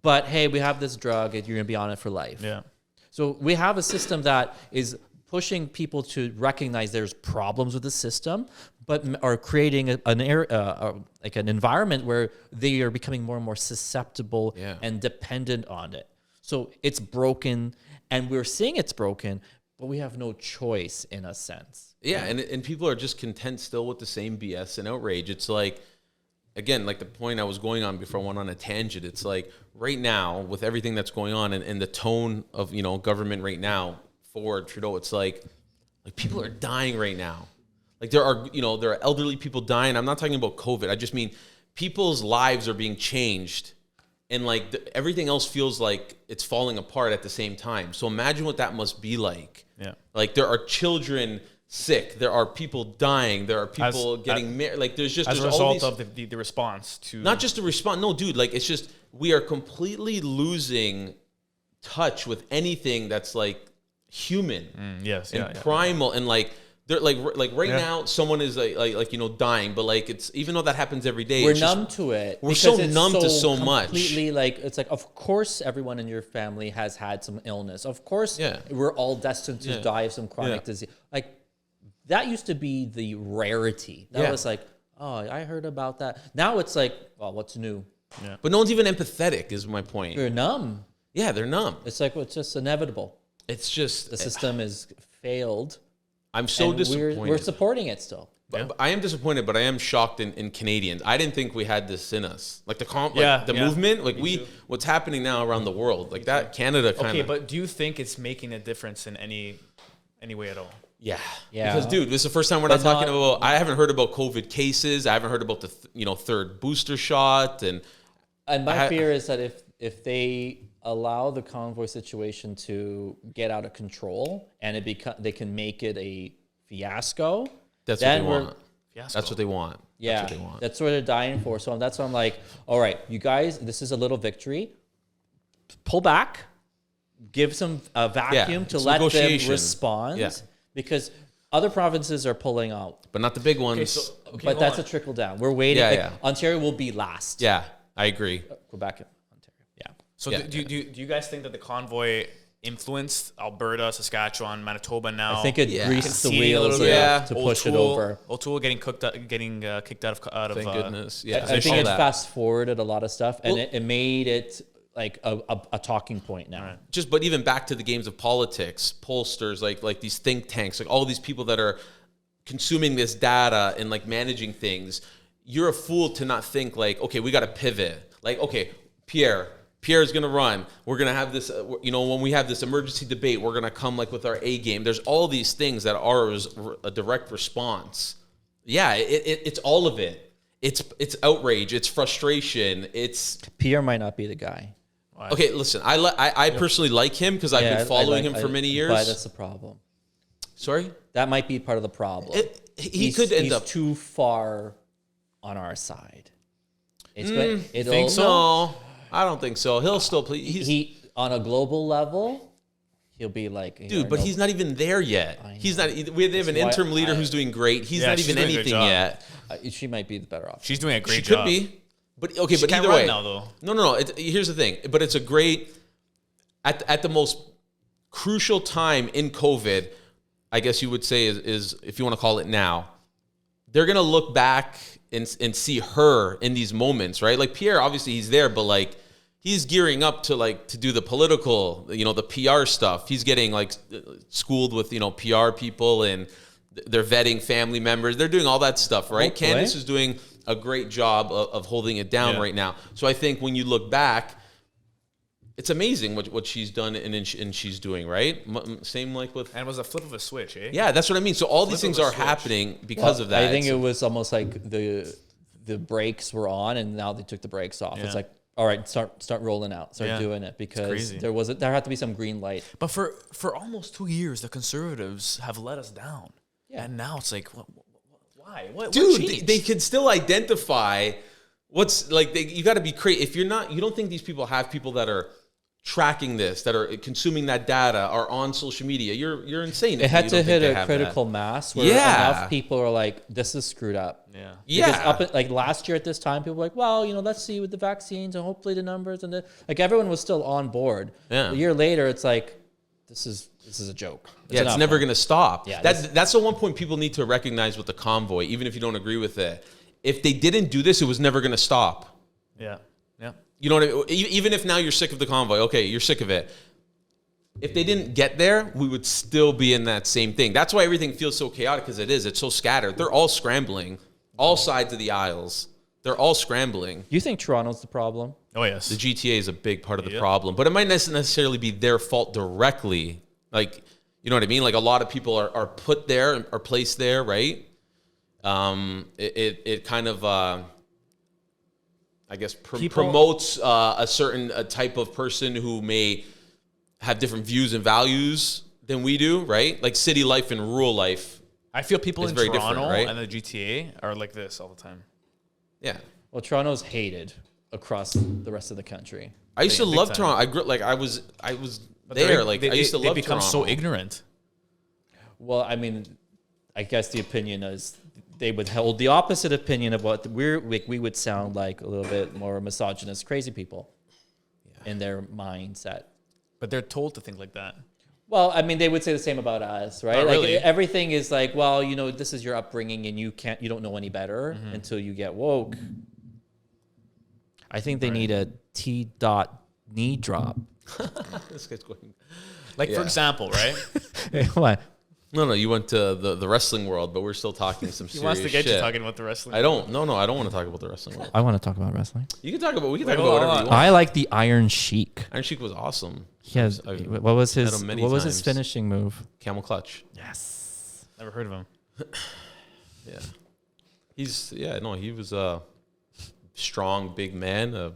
But hey, we have this drug and you're going to be on it for life. Yeah. So we have a system that is pushing people to recognize there's problems with the system, but are creating an environment where they are becoming more and more susceptible and dependent on it. So it's broken, and we're seeing it's broken, but we have no choice in a sense. Yeah, and people are just content still with the same BS and outrage. It's like, again, like the point I was going on before I went on a tangent, it's like right now with everything that's going on and the tone of, government right now for Trudeau, it's like people are dying right now. Like there are elderly people dying. I'm not talking about COVID. I just mean people's lives are being changed, and like everything else feels like it's falling apart at the same time. So imagine what that must be like. Yeah. Like there are children sick. There are people dying. There are people getting married. Like there's as a result of the response to not just the response. No, dude. Like it's just we are completely losing touch with anything that's like human. Primal and like. They're like right now, someone is like dying, but like it's even though that happens every day, we're numb to it. We're so numb to so much. Completely like it's like, of course, everyone in your family has had some illness. Of course, we're all destined to die of some chronic disease. Like that used to be the rarity. That was like, oh, I heard about that. Now it's like, well, what's new? Yeah. But no one's even empathetic. Is my point. They're numb. Yeah, they're numb. It's like it's just inevitable. It's just the system is failed. I'm so disappointed. We're supporting it still. But I am disappointed, but I am shocked in Canadians. I didn't think we had this in us. Like the movement, like what's happening now around the world, like that Canada kind of. Okay, but do you think it's making a difference in any way at all? Yeah. Because dude, this is the first time we're not talking about. I haven't heard about COVID cases. I haven't heard about the third booster shot, and my fear is that if they allow the convoy situation to get out of control and they can make it a fiasco. That's what they want. That's what they want. Yeah, that's what they want. That's what they're dying for. So that's why I'm like, all right, you guys, this is a little victory. Pull back, give some vacuum to let them respond because other provinces are pulling out. But not the big ones. But that's a trickle down. We're waiting. Ontario will be last. Yeah, I agree. Quebec. So do you guys think that the convoy influenced Alberta, Saskatchewan, Manitoba now? I think it greased the wheels to push it over. O'Toole getting kicked out of thank goodness. Yeah, I think it fast forwarded a lot of stuff, and it made it like a talking point now. Right. But even back to the games of politics, pollsters, like these think tanks, like all these people that are consuming this data and like managing things. You're a fool to not think like, okay, we got to pivot. Like, okay, Pierre's going to run. We're going to have this, when we have this emergency debate, we're going to come like with our A game. There's all these things that are a direct response. Yeah, it's all of it. It's outrage. It's frustration. Pierre might not be the guy. Okay, listen, I personally like him because I've been following him for many years. But that's the problem. Sorry? That might be part of the problem. He's too far on our side. Think so? No, I don't think so. He'll still play. He on a global level, he'll be like, dude. But he's not even there yet. He's not. They have an interim leader who's doing great. He's not even anything yet. She might be the better option. She's doing a great job. She could be. But okay, She but can't either run way, now, though. No. Here's the thing. But it's a great at the most crucial time in COVID. I guess you would say is if you want to call it now. They're gonna look back and see her in these moments, right? Like Pierre, obviously he's there, but like he's gearing up to do the political, the PR stuff. He's getting like schooled with PR people and they're vetting family members. They're doing all that stuff, right? Okay. Candace is doing a great job of holding it down right now. So I think when you look back, it's amazing what she's done and she's doing, right? Same like with... And it was a flip of a switch, eh? Yeah, that's what I mean. So all these things are happening because of that. I think it was almost like the brakes were on and now they took the brakes off. Yeah. It's like, all right, start rolling out, start doing it, because there had to be some green light. But for almost 2 years, the conservatives have let us down. Yeah. And now it's like, why? What Dude, they can still identify what's like. You got to be crazy if you don't think these people have people that are tracking this, that are consuming that data, are on social media. You're insane. It had to hit a critical mass where enough people are like, this is screwed up. Yeah. Because like last year at this time, people were like, well, let's see with the vaccines and hopefully the numbers and like everyone was still on board. Yeah. A year later, it's like, this is a joke. It's never going to stop. Yeah, that's the one point people need to recognize with the convoy, even if you don't agree with it. If they didn't do this, it was never going to stop. Yeah. Yeah. You know what I mean? Even if now you're sick of the convoy, okay, you're sick of it. If they didn't get there, we would still be in that same thing. That's why everything feels so chaotic, because it is. It's so scattered. They're all scrambling, all sides of the aisles. They're all scrambling. You think Toronto's the problem? Oh, yes. The GTA is a big part of the problem, but it might not necessarily be their fault directly. Like, you know what I mean? Like a lot of people are put there, are placed there, right? It kind of, I guess, promotes a certain type of person who may have different views and values than we do, right? Like city life and rural life. I feel people in very different, Toronto right? and the GTA are like this all the time. Yeah. Well, Toronto's hated across the rest of the country. I used to Big love time. Toronto. I was there. Like I used to love become Toronto. so ignorant. Well, I mean, I guess the opinion is they would hold the opposite opinion of what we would sound like a little bit more misogynist, crazy people in their mindset. But they're told to think like that. Well, I mean, they would say the same about us, right? Not Like really. everything is like, well, this is your upbringing, and you don't know any better until you get woke. I think they need a knee drop. This guy's going. Like, for example, right? What? No, you went to the wrestling world, but we're still talking some serious He wants to get shit. you talking about the wrestling. I don't. No, I don't want to talk about the wrestling world. I want to talk about wrestling. You can talk about. We can talk Wait, about hold whatever on. you want. I like the Iron Sheik. Iron Sheik was awesome. He has, I've what was had his him many his times. finishing move? Camel clutch. Yes. Never heard of him. Yeah. He was a strong, big man.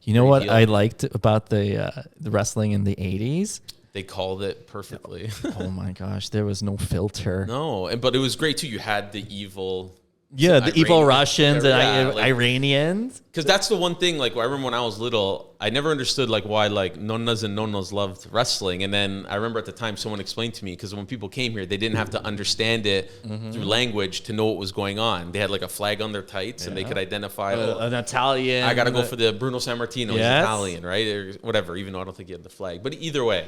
You know what heel. I liked about the wrestling in the 80s? They called it perfectly. Oh my gosh, there was no filter. No, but it was great too. You had the evil. Yeah, the evil Iranian- Russians Yeah, and like- Iranians. Because that's the one thing, like, I remember when I was little, I never understood, like, why, like, nonnas and nonnos loved wrestling. And then I remember at the time someone explained to me, because when people came here, they didn't have to understand it through language to know what was going on. They had, like, a flag on their tights, and they could identify, An Italian. I got to go for the Bruno Sammartino. He's Yes. Italian, right? Or whatever, even though I don't think he had the flag. But either way,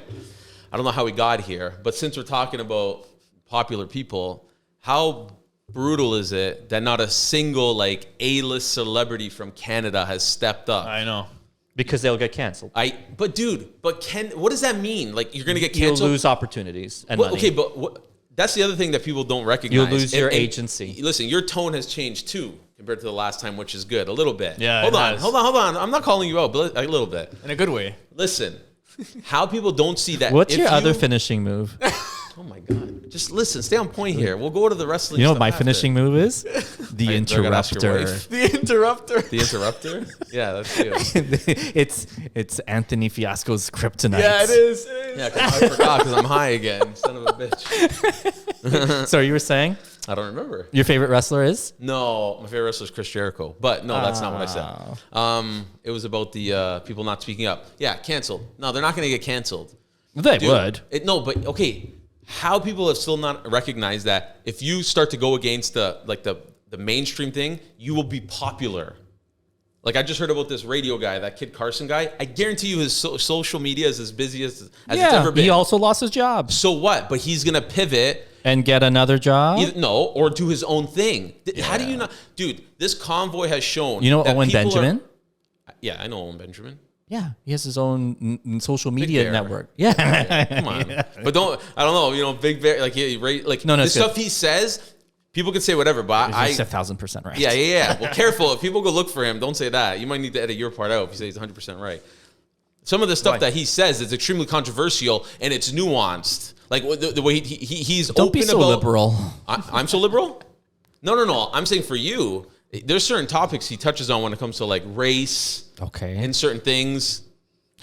I don't know how we got here. But since we're talking about popular people, how brutal is it that not a single like A-list celebrity from Canada has stepped up? I know. Because they'll get canceled. What does that mean? Like, you're gonna get You'll canceled? lose opportunities and Well, money. okay, but that's the other thing that people don't recognize. You'll lose your And agency. Listen, your tone has changed too compared to the last time, which is good, a little bit. Yeah, Hold it on. has. I'm not calling you out, but a little bit. In a good way. Listen, how people don't see that. What's if your other you- finishing move? Oh my God! Just listen. Stay on point here. We'll go to the wrestling. You know what stuff my after. finishing move is? The I gotta ask your interrupter. wife. The interrupter. The interrupter? Yeah, that's you. it's Anthony Fiasco's kryptonite. Yeah, it is. Yeah, 'cause I forgot because I'm high again. Son of a bitch. So you were saying I don't remember. your favorite wrestler is? No, my favorite wrestler is Chris Jericho. But no, that's not what I said. It was about the people not speaking up. Yeah, canceled. No, they're not going to get canceled. They Dude, would. No, but okay. How people have still not recognized that if you start to go against the mainstream thing, you will be popular. Like I just heard about this radio guy, that Kid Carson guy. I guarantee you his social media is as busy as it's ever been. He also lost his job. So what? But he's going to pivot. And get another job? Or do his own thing. How do you not? Dude, this convoy has shown. You know Owen Benjamin? Yeah, I know Owen Benjamin. Yeah, he has his own social media Bear. network. Yeah. Come on. But I don't know, Big Bear, the stuff he says, people can say whatever, but He's 1,000% right. Yeah. Well, careful. If people go look for him, don't say that. You might need to edit your part out if you say he's 100% right. Some of the stuff that he says is extremely controversial and it's nuanced. Like the way he's Don't open be so about, liberal. I'm so liberal? No. I'm saying for you, there's certain topics he touches on when it comes to like race, and certain things,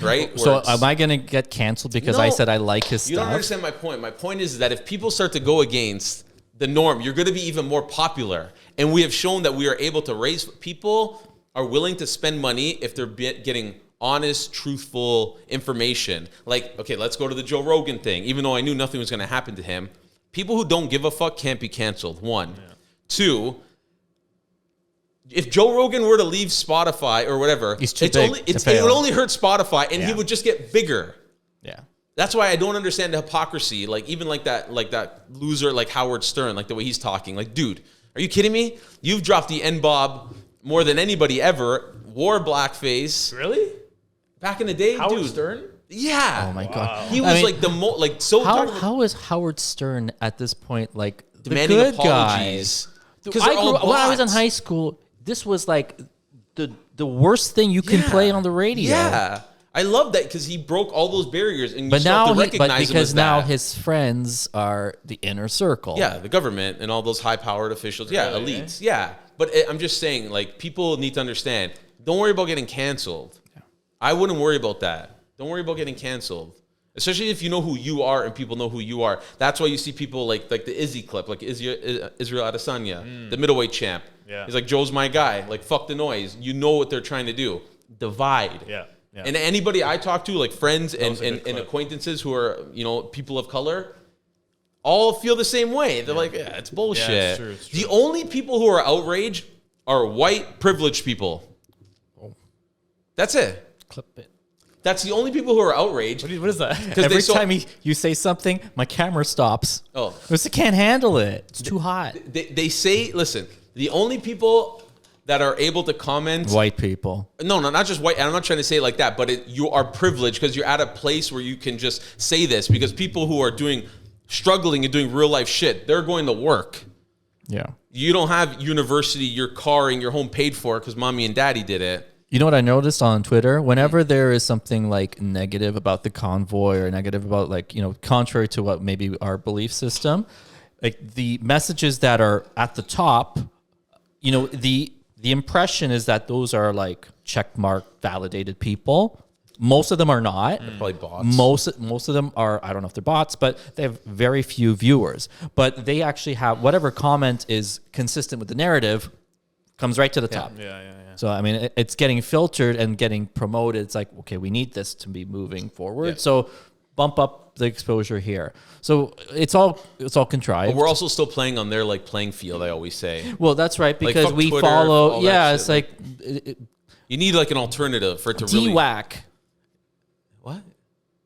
right? So am I going to get canceled because I said I like his stuff? You don't understand my point. My point is that if people start to go against the norm, you're going to be even more popular. And we have shown that we are able to raise people are willing to spend money if they're getting honest, truthful information. Like, okay, let's go to the Joe Rogan thing. Even though I knew nothing was going to happen to him, people who don't give a fuck can't be canceled. One. Yeah. Two, if Joe Rogan were to leave Spotify or whatever, it would only hurt Spotify, and he would just get bigger. Yeah. That's why I don't understand the hypocrisy. Like even like that loser like Howard Stern, like the way he's talking. Like, dude, are you kidding me? You've dropped the N-Bob more than anybody ever. Wore blackface. Really? Back in the day, Howard Stern? Yeah. Oh my God. He was like the most like so. How is Howard Stern at this point like demanding the good apologies? Because when I was in high school, this was like the worst thing you can play on the radio. Yeah. I love that because he broke all those barriers, and you still have to recognize him as now that. His friends are the inner circle. Yeah, the government and all those high-powered officials. Yeah, elites. Yeah, but I'm just saying, like, people need to understand. Don't worry about getting canceled. Yeah. I wouldn't worry about that. Don't worry about getting canceled, especially if you know who you are and people know who you are. That's why you see people like the Izzy clip, like Israel Adesanya, the middleweight champ. Yeah. He's like, Joe's my guy. Like, fuck the noise. You know what they're trying to do. Divide. Yeah. Yeah. And anybody I talk to, like friends and acquaintances who are, people of color, all feel the same way. They're like, yeah, it's bullshit. Yeah, it's true. The only people who are outraged are white privileged people. Oh. That's it. Clip it. That's the only people who are outraged. What is that? Every time you say something, my camera stops. Oh. Because I can't handle it. It's too hot. They say, listen, the only people that are able to comment, white people. No, not just white. And I'm not trying to say it like that, but you are privileged because you're at a place where you can just say this. Because people who are struggling and doing real life shit, they're going to work. Yeah. You don't have university, your car, and your home paid for because mommy and daddy did it. You know what I noticed on Twitter? Whenever there is something like negative about the convoy or negative about contrary to what maybe our belief system, like the messages that are at the top, the impression is that those are like checkmark validated people. Most of them are not. They're probably bots. Most of them are, I don't know if they're bots, but they have very few viewers. But they actually have whatever comment is consistent with the narrative comes right to the top. Yeah. So, I mean, it's getting filtered and getting promoted. It's like, okay, we need this to be moving forward. Yeah. So bump up the exposure here. So it's all contrived. But we're also still playing on their playing field, I always say. Well, that's right, because like, we Twitter, follow. Yeah, it's like you need like an alternative for it to DWAC. What?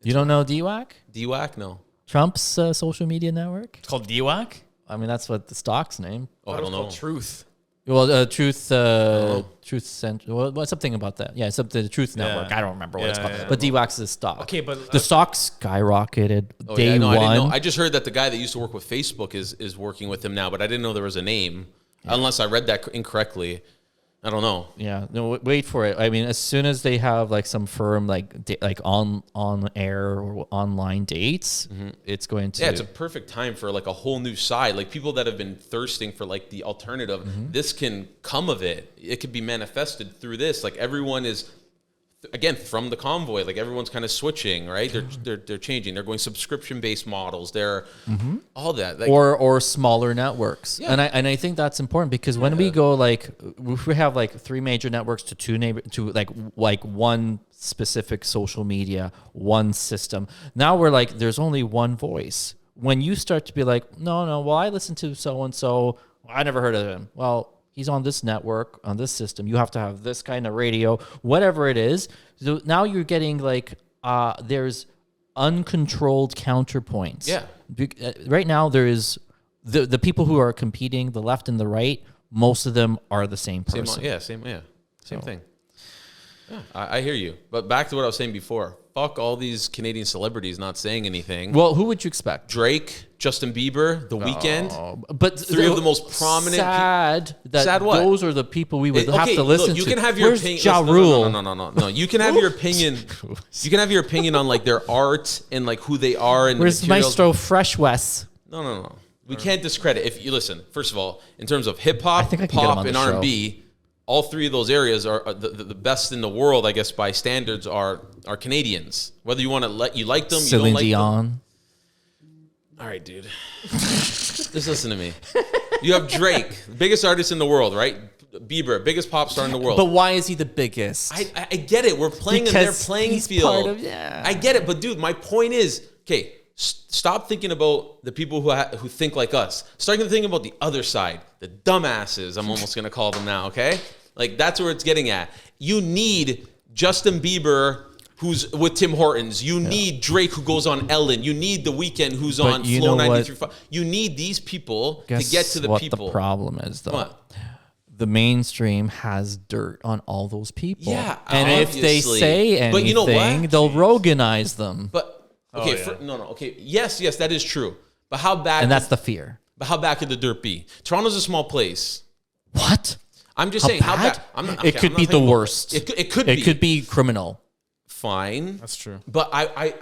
You don't know DWAC? DWAC, no. Trump's social media network. It's called DWAC. I mean, that's what the stock's name. Oh, I don't know. Truth. Well, Truth Center. Well, something about that. Yeah, something the Truth Network. I don't remember what it's called. But DWAC's the stock. Okay, but the stock skyrocketed day one. I didn't know. I just heard that the guy that used to work with Facebook is working with him now, but I didn't know there was a name. Yeah. Unless I read that incorrectly. I don't know. Yeah, no, wait for it. I mean, as soon as they have like some firm like on air or online dates, it's going to. Yeah, it's a perfect time for like a whole new side. Like people that have been thirsting for like the alternative, this can come of it. It could be manifested through this. Like everyone is, again, from the convoy. Like everyone's kind of switching, right? They're changing. They're going subscription-based models. They're all that, like, or smaller networks. Yeah. And I think that's important because when we go like if we have like 3 major networks to like one specific social media, one system. Now we're like there's only one voice. When you start to be like, no, well I listen to so and so, I never heard of him. Well, he's on this network, on this system. You have to have this kind of radio, whatever it is. So now you're getting like there's uncontrolled counterpoints. Yeah. Right now there is the people who are competing, the left and the right. Most of them are the same person. Same thing. Yeah, I hear you. But back to what I was saying before. Fuck all these Canadian celebrities not saying anything. Well, who would you expect? Drake, Justin Bieber, The Weeknd. But three of the most prominent. Sad that Sad what? those are the people we would have to listen to. You can have your Where's opinion. Ja Rule? No. You can have your opinion. You can have your opinion on like their art and like who they are and Where's the materials. Maestro Fresh Wes? No. We can't discredit. If you listen, first of all, in terms of hip hop, think I can get him pop, on and the show. R&B, all three of those areas are the best in the world, I guess, by standards are Canadians. Whether you want to you like them, you don't Celine like them. Dion. All right, dude. Just listen to me. You have Drake, the biggest artist in the world, right? Bieber, biggest pop star in the world. But why is he the biggest? I get it. We're playing in their Because playing he's field. part of- yeah. I get it, but dude, my point is, okay, stop thinking about the people who think like us. Start thinking about the other side, the dumbasses. I'm almost gonna call them now. Okay, like that's where it's getting at. You need Justin Bieber, who's with Tim Hortons. You need Drake, who goes on Ellen. You need The Weeknd, who's on you Flow know what? 93.5. You need these people Guess to get to the what people. the problem is, though. What? The mainstream has dirt on all those people. Yeah, and if they obviously. say anything, But you know what? they'll Roganize them. But okay, okay, yes, that is true. But how bad? And that's the fear. But how bad could the dirt be? Toronto's a small place. What? I'm just saying, how bad? It could be the worst. It could be. It could be criminal. Fine. That's true. But I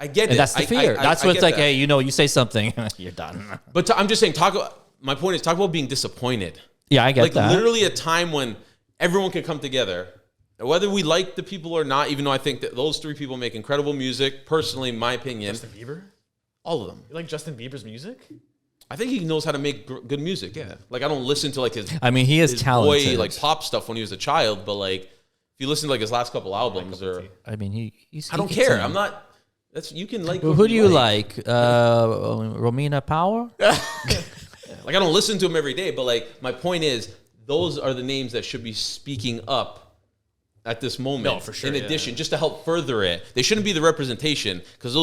get it. And that's the fear. That's what it's get like, that. hey, you say something, you're done. But I'm just saying, my point is, talk about being disappointed. Yeah, I get Like that. literally a time when everyone can come together. Whether we like the people or not, even though I think that those three people make incredible music, personally, in my opinion. Justin Bieber? All of them. You like Justin Bieber's music? I think he knows how to make good music. Yeah. Like I don't listen to like his. I mean, he is his talented. boy like pop stuff when he was a child, but like if you listen to like his last couple albums or I mean, he's. I don't care. I'm not. That's you can like. Who do you like? Romina Power? Like I don't listen to him every day, but like my point is, those are the names that should be speaking up at this moment. No, for sure, In yeah. addition, just to help further it, they shouldn't be the representation because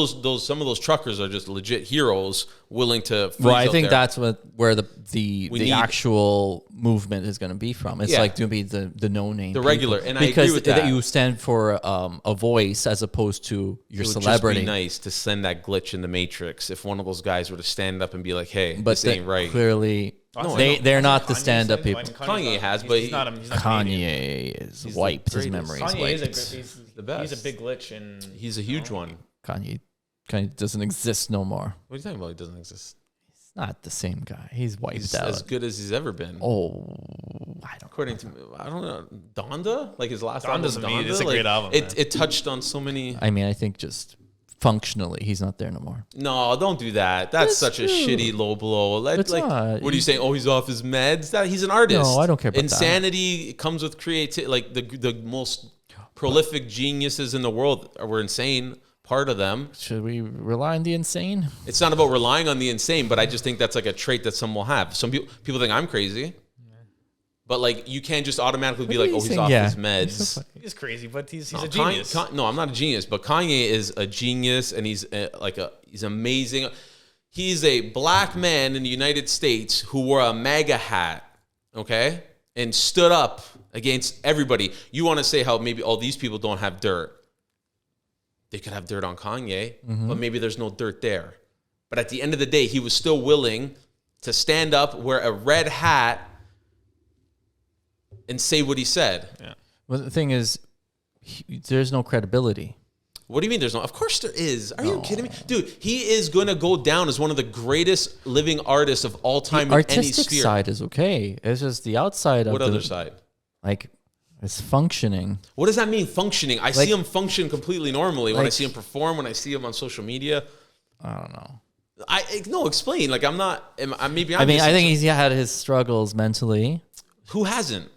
some of those truckers are just legit heroes willing to. Well, I freeze out think there. that's where the need- actual movement is going to be from. It's Yeah. like to be the no name, The regular, and I agree because with that. you stand for a voice as opposed to your It would celebrity. just be nice to send that glitch in the Matrix if one of those guys were to stand up and be like, "Hey, But this ain't right." clearly, Honestly, they're not the Kanye stand-up said- people. Kanye has, but he's not Canadian. Kanye is He's the wiped. His greatest. memory is Kanye is wiped. he's The best. He's a big glitch and He's a huge one. Kanye doesn't exist no more. What are you talking about? He doesn't exist. He's not the same guy. He's wiped He's out. as good as he's ever been. Oh, I don't. According to I don't know, Donda, like his last Donda's album. amazing. Donda, It's a like, great album, man. It touched on so many. I mean, I think just functionally, he's not there no more. No, don't do that. That's That's such a true. shitty low blow. It's not. What are you saying? Oh, he's off his meds. That he's an artist. No, I don't care about that. Insanity comes with creativity. Like the most prolific geniuses in the world were insane. Part of them. Should we rely on the insane? It's not about relying on the insane, but I just think that's like a trait that some will have. Some people think I'm crazy, but like you can't just automatically be What like, are oh, you he's saying? off Yeah. his He's meds. so he's crazy, but he's No, a genius. No, I'm not a genius, but Kanye is a genius, and he's he's amazing. He's a black man in the United States who wore a MAGA hat, okay, and stood up against everybody. You want to say how maybe all these people don't have dirt? They could have dirt on Kanye, but maybe there's no dirt there. But at the end of the day, he was still willing to stand up, wear a red hat, and say what he said. Yeah. Well, the thing is, there's no credibility. What do you mean there's no? Of course there is. Are you kidding me? Dude, he is going to go down as one of the greatest living artists of all time in any Artistic sphere. side is okay. It's just the outside What of other the side? like it's functioning. What does that mean, functioning? I see him function completely normally when I like- see him perform, when I see him on social media. I don't know. No, explain. Like, I'm not, maybe I'm I mean, I missing think he's had his struggles mentally. who hasn't?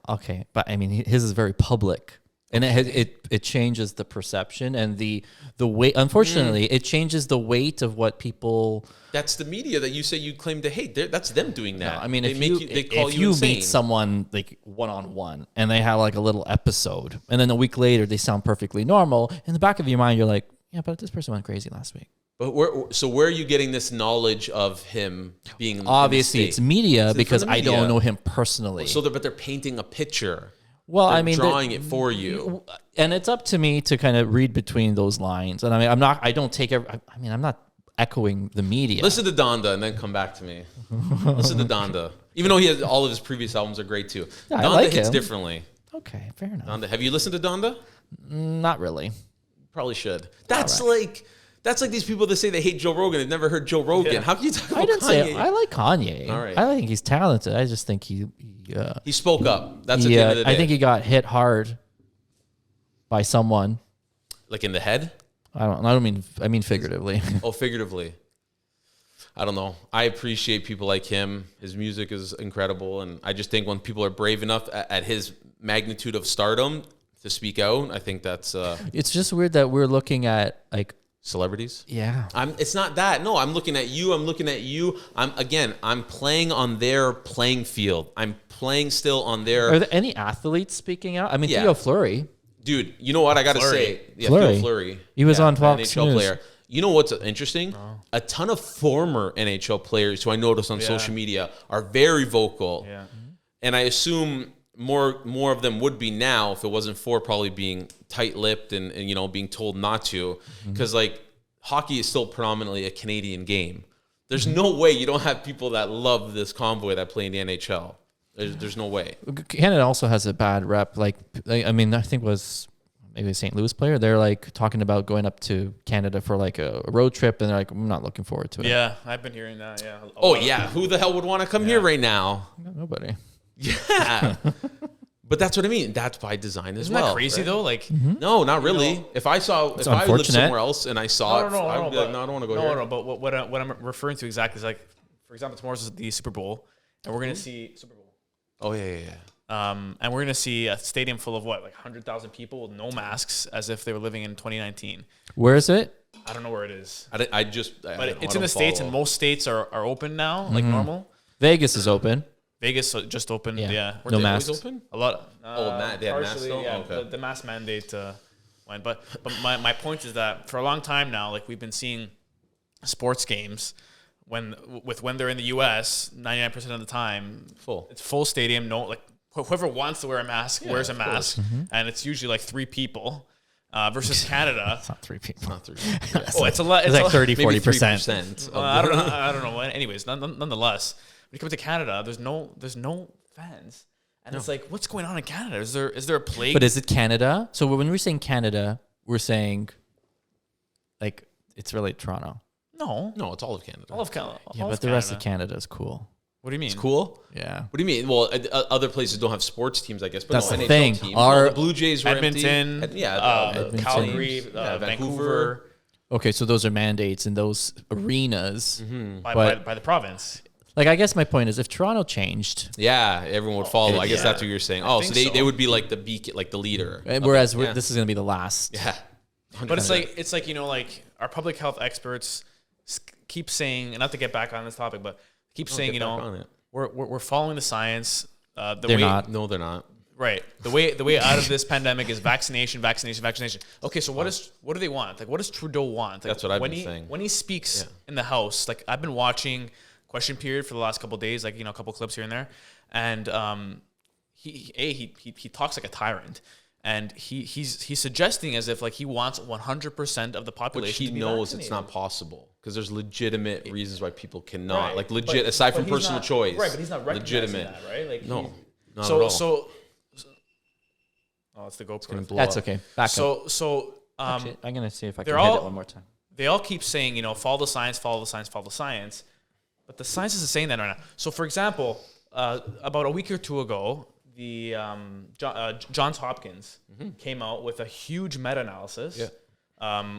Okay, but I mean, his is very public. And it changes the perception and the weight. Unfortunately, it changes the weight of what people. That's the media that you say you claim to hate. That's them doing that. No, I mean, they call if you you insane. meet someone like one-on-one and they have like a little episode, and then a week later they sound perfectly normal, in the back of your mind you're like, yeah, but this person went crazy last week. But where are you getting this knowledge of him being? Obviously, it's media It's because from the I don't media. know him personally. But they're painting a picture. Well, They're I mean, drawing it for you. And it's up to me to kind of read between those lines. And I mean, I'm not echoing the media. Listen to Donda and then come back to me. Listen to Donda. Even though all of his previous albums are great too. Yeah, I Donda like hits him. differently. Okay, fair enough. Donda. Have you listened to Donda? Not really. Probably should. That's like these people that say they hate Joe Rogan. They've never heard Joe Rogan. Yeah. How can you talk about I didn't Kanye? say I like Kanye. All right. I think he's talented. I just think he spoke up. That's at the end of the day. I think he got hit hard by someone. Like in the head? I mean figuratively. Oh, figuratively. I don't know. I appreciate people like him. His music is incredible. And I just think when people are brave enough at his magnitude of stardom to speak out, I think that's It's just weird that we're looking at like celebrities. yeah. It's not that. No, I'm looking at you. I'm playing on their playing field. I'm playing still on their. Are there any athletes speaking out? I mean, Yeah. Theo Fleury. Dude, you know what I got to say? Yeah, Fleury. Theo Fleury. He was on an Fox NHL News. player. You know what's interesting? A ton of former NHL players who I notice on Yeah. social media are very vocal. Yeah. And I assume more of them would be now if it wasn't for probably being tight-lipped and being told not to. Because like hockey is still predominantly a Canadian game. There's no way you don't have people that love this convoy that play in the NHL. There's no way. Canada also has a bad rep. Like, I mean, I think it was maybe a St. Louis player. They're like talking about going up to Canada for like a road trip, and they're like, I'm not looking forward to it. Yeah, I've been hearing that. Yeah. Oh yeah, who the hell would want to come here right now? Nobody. Yeah. But that's what I mean. That's by design as Isn't well. that crazy right? though? Like, No, not really. If I lived unfortunate. somewhere else and I saw it, I would be like, no, I don't want to go here. No, but what I'm referring to exactly is like, for example, tomorrow's the Super Bowl, and we're gonna see Super Bowl. Oh yeah. And we're gonna see a stadium full of what, like 100,000 people with no masks, as if they were living in 2019. Where is it? I don't know where it is, But it's in the States, and most states are open now, like normal. Vegas is open. Vegas just opened. Yeah. No they masks. always open? A lot. They had masks partially, still? yeah. Oh, okay. The mask mandate went, but my point is that for a long time now, like we've been seeing sports games when they're in the U.S. 99% of the time Full. It's full stadium. No, like whoever wants to wear a mask wears a of course. mask, and it's usually like 3 people. Versus Canada. It's not 3 people. Not three. Oh, it's a lot. It's like 30, Maybe 40%. 3%. I don't know. I don't know. Anyways, nonetheless, when you come to Canada, there's no fans, and it's like, what's going on in Canada? Is there a plague? But is it Canada? So when we're saying Canada, we're saying like it's really Toronto. No, it's all of Canada. All of Canada. Yeah, but the rest of Canada is cool. What do you mean? It's cool. Yeah. What do you mean? Well, other places don't have sports teams, I guess. But That's no, the NHL thing. Teams. Our- the Blue Jays were Edmonton, empty. Edmonton. Calgary, Yeah, Vancouver, Okay, so those are mandates in those arenas. by the province. Like, I guess my point is, if Toronto changed, Yeah, everyone would follow. I guess Yeah. that's what you're saying. Oh, so think they so. would be like the beacon, like the leader. whereas yeah. this is going to be the last. Yeah. But it's like like our public health experts keep saying, and not to get back on this topic, but keep saying get back on it. we're following the science. They're not. No, they're not. Right. The way out of this pandemic is vaccination. Okay, so what do they want? Like, what does Trudeau want? Like, That's what I've when been he, saying. When he speaks in the House, like I've been watching Question Period for the last couple of days, like a couple clips here and there, and he talks like a tyrant, and he's suggesting as if like he wants 100% of the population. Which he to be knows vaccinated. it's not possible because there's legitimate reasons why people cannot. Right. Like legit, aside from he's personal not- choice. Right, but he's not recognizing legitimate. that, right? Like No, not so at all. so. Oh, it's the GoPro. blow That's up. okay. Back up. So Actually, I'm going to see if I can they're hit all- it one more time. they all keep saying, follow the science, but the science isn't saying that right now. So, for example, about a week or two ago, the Johns Hopkins came out with a huge meta-analysis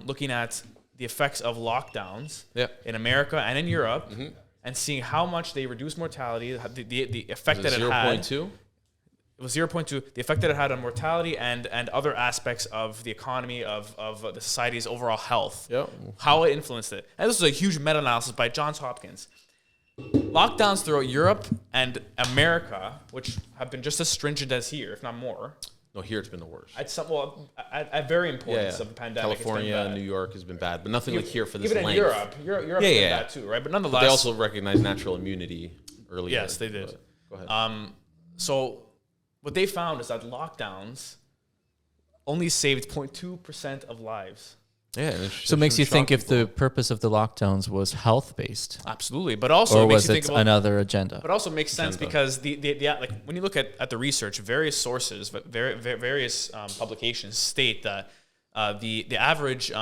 looking at the effects of lockdowns in America and in Europe, and seeing how much they reduce mortality, the effect that it had. 0.2? It was 0.2. The effect that it had on mortality and other aspects of the economy of the society's overall health. Yep. How it influenced it. And this was a huge meta-analysis by Johns Hopkins. Lockdowns throughout Europe and America, which have been just as stringent as here, if not more. No, here it's been the worst. At varying points of the pandemic, California, New York has been bad, but nothing like here for this even length. in Europe's been bad too, right? But nonetheless, But they also recognize natural immunity earlier. yes, they did. Go ahead. So what they found is that lockdowns only saved 0.2% of lives. Yeah. So it makes you think if the purpose of the lockdowns was health based, Absolutely, but also or it makes was you it think about. another agenda? But also makes sense because the like when you look at the research, various sources, various publications state that the average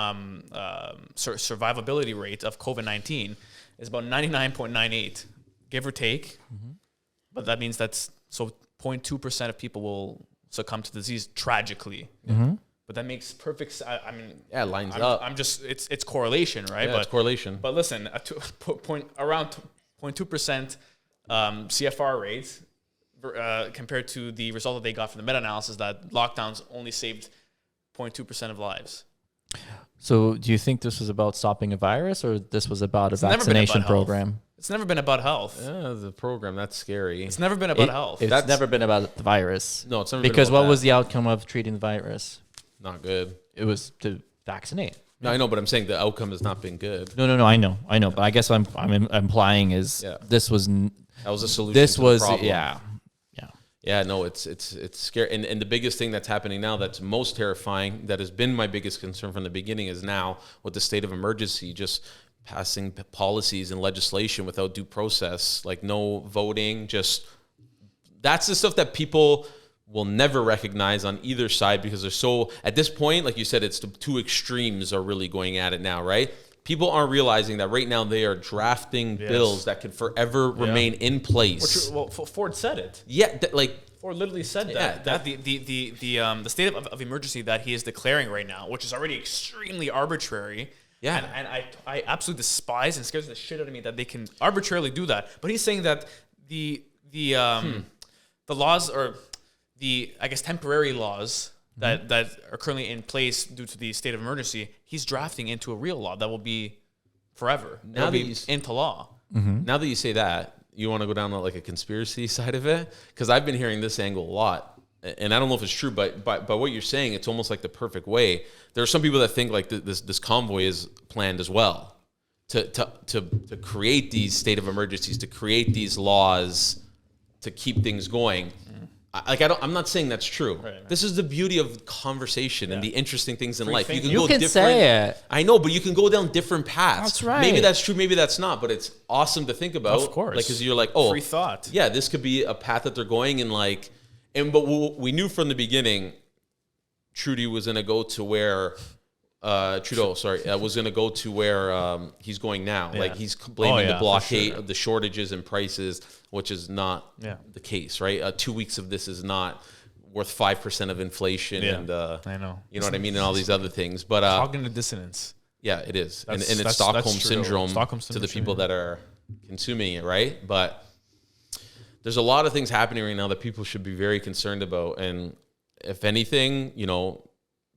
survivability rate of COVID-19 is about 99.98, give or take. But that means that's 0.2% of people will succumb to the disease tragically. But that makes perfect. I mean, it lines up. I'm just it's correlation, right? Yeah, it's correlation. But listen, around 0.2% CFR rates compared to the result that they got from the meta-analysis that lockdowns only saved 0.2% of lives. So do you think this was about stopping a virus, or this was about a vaccination program? It's never been about health. Yeah, the program, that's scary. It's never been about health. It's never been about the virus. No, it's never because been about what was that. the outcome of treating the virus? Not good. It was to vaccinate. No, I know, but I'm saying the outcome has not been good. No, I know. But I guess I'm implying is this was That was a solution. this to was the problem. yeah. No, it's scary. And the biggest thing that's happening now that's most terrifying, that has been my biggest concern from the beginning, is now with the state of emergency, just passing policies and legislation without due process, like no voting, just that's the stuff that people will never recognize on either side because they're so, at this point, like you said, it's the two extremes are really going at it now, right? People aren't realizing that right now they are drafting bills that could forever remain in place. Well, Ford said it. Yeah, Ford literally said that the state of emergency that he is declaring right now, which is already extremely arbitrary. Yeah. And I absolutely despise and scares the shit out of me that they can arbitrarily do that. But he's saying that the laws, or the, I guess, temporary laws that are currently in place due to the state of emergency, he's drafting into a real law that will be forever. Now that he's into law. Now that you say that, you want to go down like a conspiracy side of it? Because I've been hearing this angle a lot. And I don't know if it's true, but by what you're saying, it's almost like the perfect way. There are some people that think like this convoy is planned as well to create these state of emergencies, to create these laws, to keep things going. I'm not saying that's true. Right. This is the beauty of conversation and the interesting things in life. You can say it. I know, but you can go down different paths. That's right. Maybe that's true, maybe that's not, but it's awesome to think about. Of course. Like, because you're like, oh, free thought. Yeah, this could be a path that they're going, but we knew from the beginning, Trudeau was going to go to where was going to go to where he's going now. Yeah. Like he's blaming the blockade of the shortages and prices, which is not the case, right? 2 weeks of this is not worth 5% of inflation, and I know, you know what I mean, and all these other things. But cognitive dissonance. Yeah, it is, and it's Stockholm syndrome to the people that are consuming it, right? But there's a lot of things happening right now that people should be very concerned about, and if anything,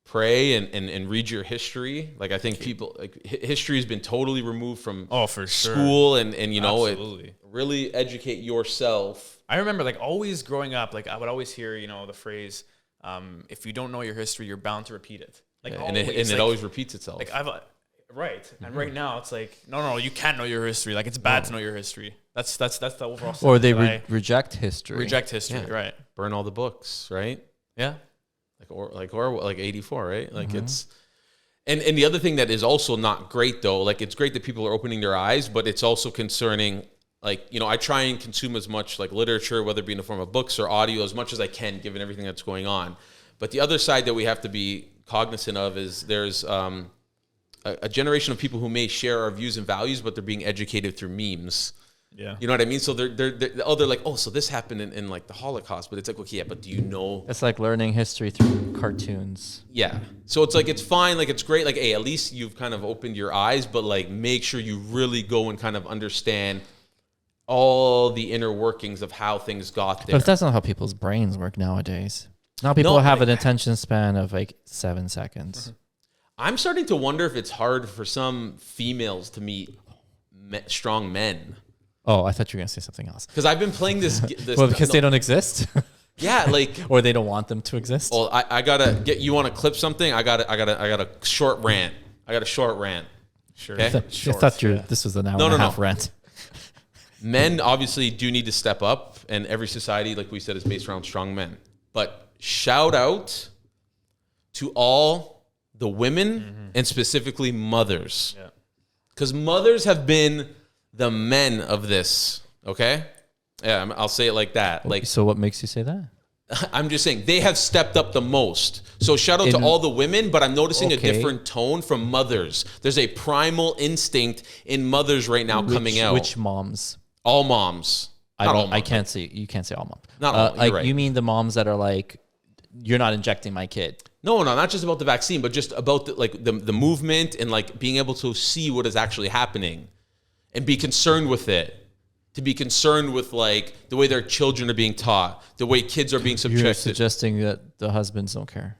pray and read your history. Like, I think people, like, history has been totally removed from school, and it really educate yourself. I remember, like, always growing up, like, I would always hear, the phrase, if you don't know your history, you're bound to repeat it. Like, it always repeats itself. Like, and right now it's like, no, you can't know your history. Like, it's bad to know your history. That's the overall. Or they reject history. Reject history, right? Burn all the books, right? Yeah. Like 84, right? Like it's, and the other thing that is also not great though, like it's great that people are opening their eyes, but it's also concerning. Like, I try and consume as much like literature, whether it be in the form of books or audio, as much as I can, given everything that's going on. But the other side that we have to be cognizant of is there's a generation of people who may share our views and values, but they're being educated through memes. Yeah. You know what I mean? So they're like, oh, so this happened in like the Holocaust, but it's like, okay, yeah, but do you know? It's like learning history through cartoons. Yeah. So it's like, it's fine. Like, it's great. Like, hey, at least you've kind of opened your eyes, but like, make sure you really go and kind of understand all the inner workings of how things got there. But that's not how people's brains work nowadays. Now people have an attention span of like 7 seconds. I'm starting to wonder if it's hard for some females to meet strong men. Oh, I thought you were gonna say something else. Because I've been playing this. Well, because they don't exist. Yeah, like, or they don't want them to exist. well, I gotta get. You want to clip something? I got a short rant. I got a short rant. Sure. Okay? I thought this was an hour and a half rant. Men obviously do need to step up, and every society, like we said, is based around strong men. But shout out to all the women and specifically mothers. Yeah. Because mothers have been the men of this, okay? Yeah, I'll say it like that. Like, So what makes you say that? I'm just saying, they have stepped up the most. So shout out to all the women, but I'm noticing a different tone from mothers. There's a primal instinct in mothers right now coming out. Which moms? All moms. Not all moms. I can't say. You can't say all moms. Not all. Like, You're right. you mean the moms that are like, you're not injecting my kid. No, not just about the vaccine, but just about the movement and like being able to see what is actually happening and be concerned with it. To be concerned with like the way their children are being taught, the way kids are being subjected. You're suggesting that the husbands don't care.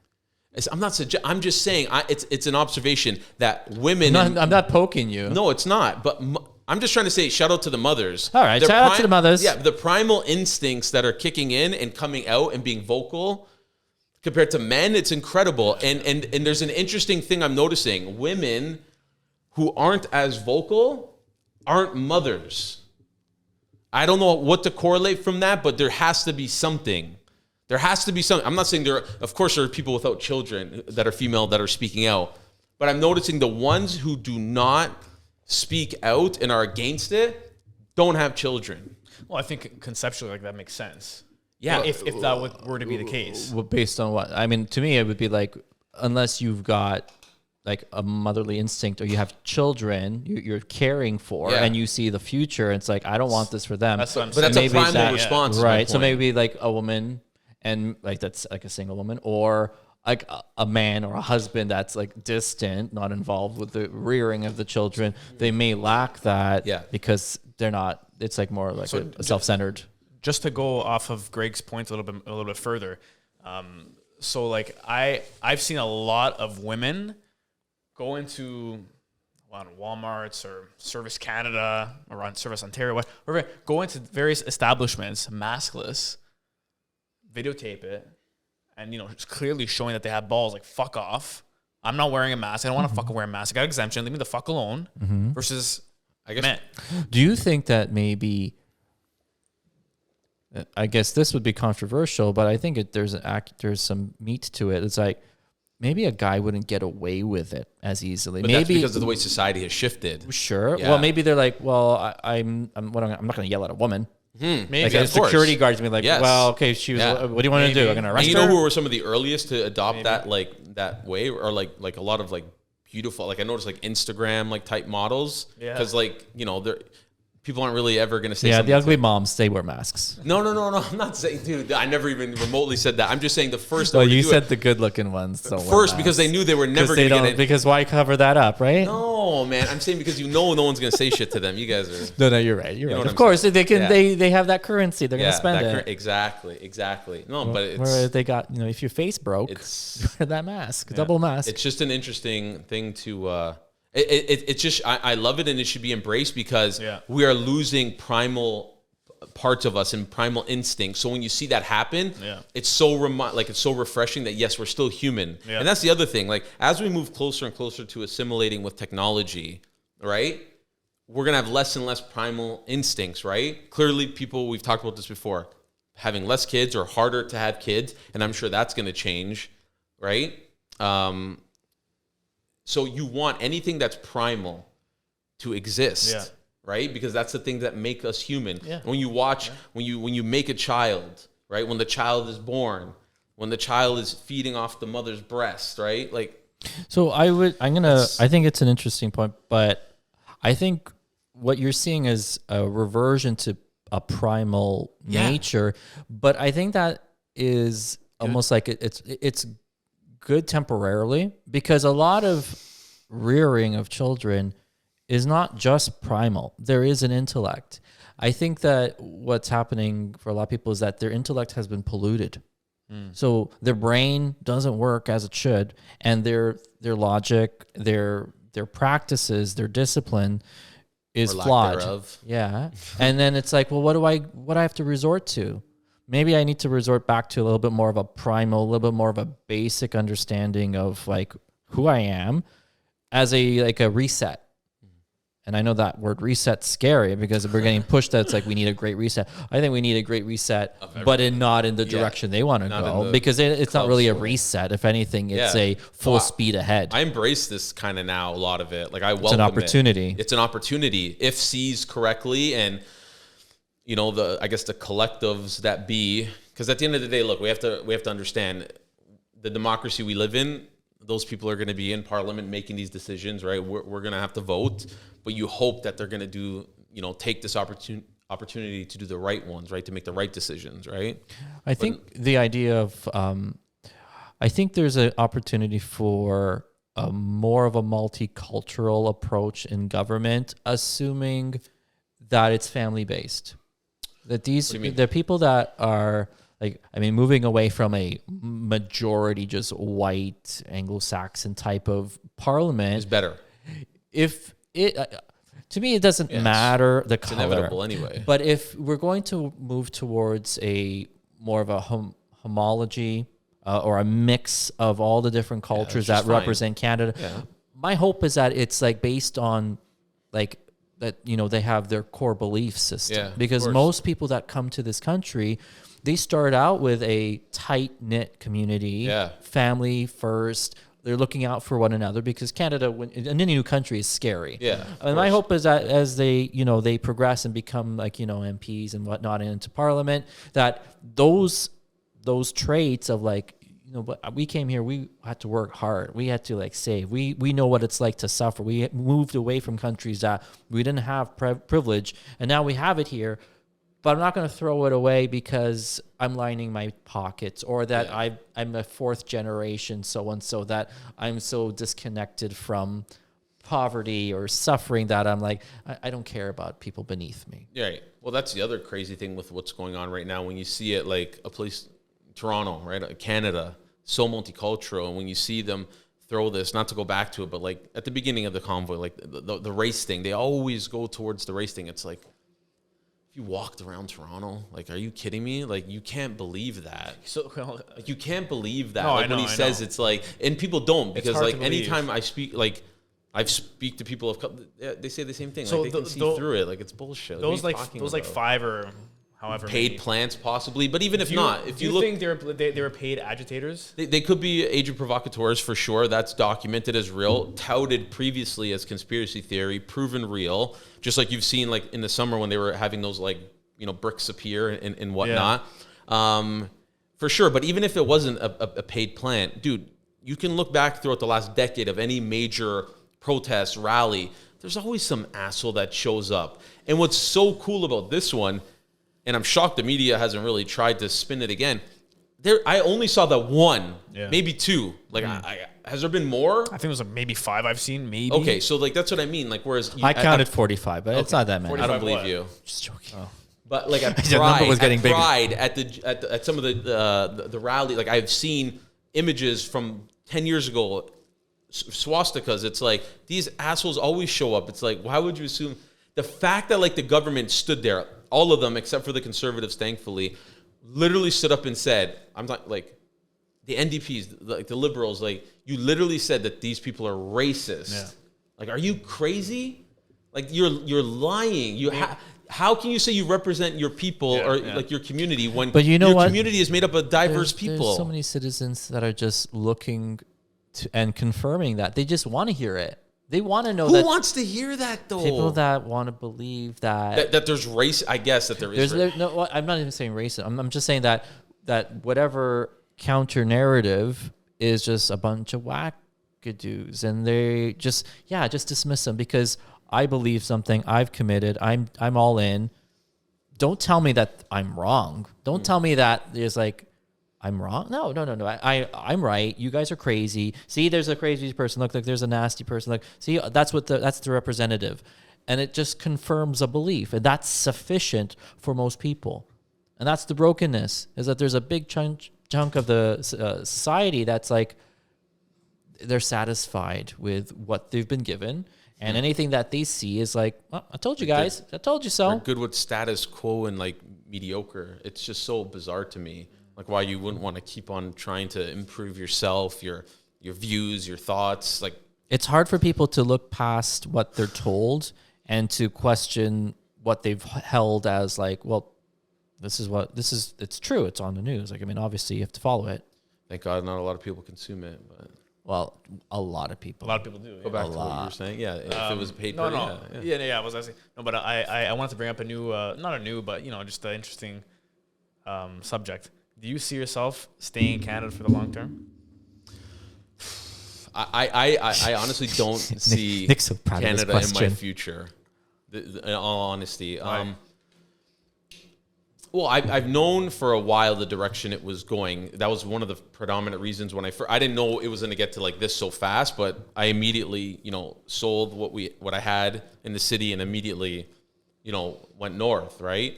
I'm just saying. It's an observation that women. I'm not poking you. No, it's not. But I'm just trying to say, shout out to the mothers. All right, shout out to the mothers. Yeah, the primal instincts that are kicking in and coming out and being vocal. Compared to men, it's incredible. And there's an interesting thing I'm noticing. Women who aren't as vocal aren't mothers. I don't know what to correlate from that, but there has to be something. There has to be something. I'm not saying of course, there are people without children that are female that are speaking out, but I'm noticing the ones who do not speak out and are against it don't have children. Well, I think conceptually, like, that makes sense. Yeah. If that were to be the case. Well, based on what? I mean, to me, it would be like, unless you've got like a motherly instinct or you have children you're caring for and you see the future, it's like, I don't want this for them. That's what I'm But saying. that's a primal response. Right. So maybe like a woman, and like that's like a single woman, or like a man or a husband that's like distant, not involved with the rearing of the children. They may lack that because they're not, it's like more like a self-centered. Just to go off of Greg's point a little bit further. So like I've seen a lot of women go into Walmart's or Service Canada or on Service Ontario, whatever, go into various establishments, maskless, videotape it, and it's clearly showing that they have balls. Like, fuck off! I'm not wearing a mask. I don't want to fucking wear a mask. I got exemption. Leave me the fuck alone. Versus, I guess. Men. Do you think that maybe? I guess this would be controversial, but I think there's some meat to it. It's like, maybe a guy wouldn't get away with it as easily. But maybe that's because of the way society has shifted. Sure. Yeah. Well, maybe they're like, well, I'm not going to yell at a woman. Maybe Like a security guard's gonna be like, well, okay, she was. Yeah. What do you want to do? I'm going to arrest and her. you know who were some of the earliest to adopt that way, or like a lot of like beautiful, like I noticed like Instagram like type models, because like they're. People aren't really ever going to say something. The ugly moms, they wear masks. No. I'm not saying, dude, I never even remotely said that. I'm just saying the first. Well, you said the good looking ones. First, because they knew they were never going to get it. Because why cover that up, right? No, man. I'm saying because no one's going to say shit to them. You guys are. No, you're right. You're right. Of course, they can. They have that currency. They're going to spend it. Exactly. No, but it's. Where they got, if your face broke, wear that mask, double mask. It's just an interesting thing to. It's just I love it, and it should be embraced because we are losing primal parts of us and primal instincts. So when you see that happen, it's so it's so refreshing that yes, we're still human. And that's the other thing. Like, as we move closer and closer to assimilating with technology, right? We're gonna have less and less primal instincts, right? Clearly, we've talked about this before, having less kids or harder to have kids, and I'm sure that's gonna change, right? So you want anything that's primal to exist, right? Because that's the things that make us human. Yeah. When you watch, when you make a child, right? When the child is born, when the child is feeding off the mother's breast, right? Like. So I think it's an interesting point, but I think what you're seeing is a reversion to a primal nature, but I think that is almost like it's good temporarily, because a lot of rearing of children is not just primal. There is an intellect. I think that what's happening for a lot of people is that their intellect has been polluted. So their brain doesn't work as it should, and their logic, their practices, their discipline is Or lack flawed. thereof. Yeah. And then it's like, well, what do I have to resort to? Maybe I need to resort back to a little bit more of a primal, a little bit more of a basic understanding of like who I am as a reset. And I know that word reset's scary because we're getting pushed that it's like we need a great reset. I think we need a great reset, but not in the direction they want to go, because it's not really a reset. If anything, it's a full speed ahead. I embrace this kind of now, a lot of it. Like I welcome It's an opportunity. It's an opportunity if seized correctly, and you know, the collectives that be, because at the end of the day, look, we have to understand the democracy we live in. Those people are going to be in parliament making these decisions, right? We're going to have to vote, but you hope that they're going to take this opportunity to do the right ones, right? To make the right decisions, right? I think the idea of, I think there's an opportunity for a more of a multicultural approach in government, assuming that it's family based. That the people that are like, I mean, moving away from a majority just white Anglo-Saxon type of parliament Is better. If it, to me, it doesn't matter the color. It's inevitable anyway. But if we're going to move towards a more of a homology or a mix of all the different cultures that represent Canada, my hope is that it's like based on like that, they have their core belief system. Because most people that come to this country, they start out with a tight-knit community, family first. They're looking out for one another because Canada, in any new country, is scary. And my hope is that as they, they progress and become like, MPs and whatnot into Parliament, that those traits of like, but we came here, we had to work hard. We had to like save. We know what it's like to suffer. We moved away from countries that we didn't have privilege, and now we have it here. But I'm not going to throw it away because I'm lining my pockets, or that I'm a fourth generation so-and-so, that I'm so disconnected from poverty or suffering that I'm like, I don't care about people beneath me. Yeah. Right. Well, that's the other crazy thing with what's going on right now. When you see it like a place, Toronto, right? Canada, so multicultural. And when you see them throw this, not to go back to it, but like at the beginning of the convoy, like the race thing, they always go towards the race thing. It's like, you walked around Toronto, like, are you kidding me? Like, you can't believe that. So like, you can't believe that. No, like, I know, when he says it's like, and people don't, because like anytime I speak to people they say the same thing. So like they can see through it. Like, it's bullshit. Those like 5 or however paid many plants possibly, but even if not, if you look, think they were paid agitators? They could be agent provocateurs for sure. That's documented as real, touted previously as conspiracy theory, proven real. Just like you've seen, like in the summer when they were having those like bricks appear and whatnot, for sure. But even if it wasn't a paid plant, dude, you can look back throughout the last decade of any major protest rally. There's always some asshole that shows up. And what's so cool about this one, and I'm shocked the media hasn't really tried to spin it again. I only saw that one, maybe two. Like, has there been more? I think it was like maybe 5 I've seen, maybe. Okay, so like that's what I mean. Like, whereas I counted 45, but it's not that many. I don't believe you. Just joking. But like at The number was getting bigger. Pride at some of the rally, like I've seen images from 10 years ago, swastikas. It's like these assholes always show up. It's like, why would you assume? The fact that like the government stood there, all of them except for the conservatives, thankfully, literally stood up and said, I'm not like the NDPs, like the liberals, like you literally said that these people are racist. Yeah. Like, are you crazy? Like you're lying. How can you say you represent your people like your community when your community is made up of diverse people? There's so many citizens that are just looking to, and confirming that. They just want to hear it. They want to know Who wants to hear that, though? People that want to believe that there's race. I guess that there is. No, I'm not even saying racist. I'm just saying that whatever counter narrative is just a bunch of wackadoos, and they just dismiss them because I believe something. I've committed. I'm all in. Don't tell me that I'm wrong. Don't tell me that there's like I'm wrong. No. I'm right. You guys are crazy. See, there's a crazy person. Look, there's a nasty person. Look, see, that's the representative. and it just confirms a belief, and that's sufficient for most people. And that's the brokenness, is that there's a big chunk of the society that's like, they're satisfied with what they've been given, and anything that they see is like, oh, I told you guys, I told you so. They're good with status quo and like mediocre. It's just so bizarre to me, like why you wouldn't want to keep on trying to improve yourself, your views, your thoughts. Like, it's hard for people to look past what they're told and to question what they've held as like, well, it's true. It's on the news. Like, I mean, obviously you have to follow it. Thank God not a lot of people consume it, but. Well, a lot of people. A lot of people do. Go back to what you were saying. Yeah, if it was a paper. Yeah. I was asking. No, but I wanted to bring up a new, not a new, but just an interesting subject. Do you see yourself staying in Canada for the long term? I honestly don't see Nick's so proud Canada of this in my future. In all honesty, well, I've known for a while the direction it was going. That was one of the predominant reasons when I didn't know it was going to get to like this so fast. But I immediately, sold what I had in the city and immediately, went north, right?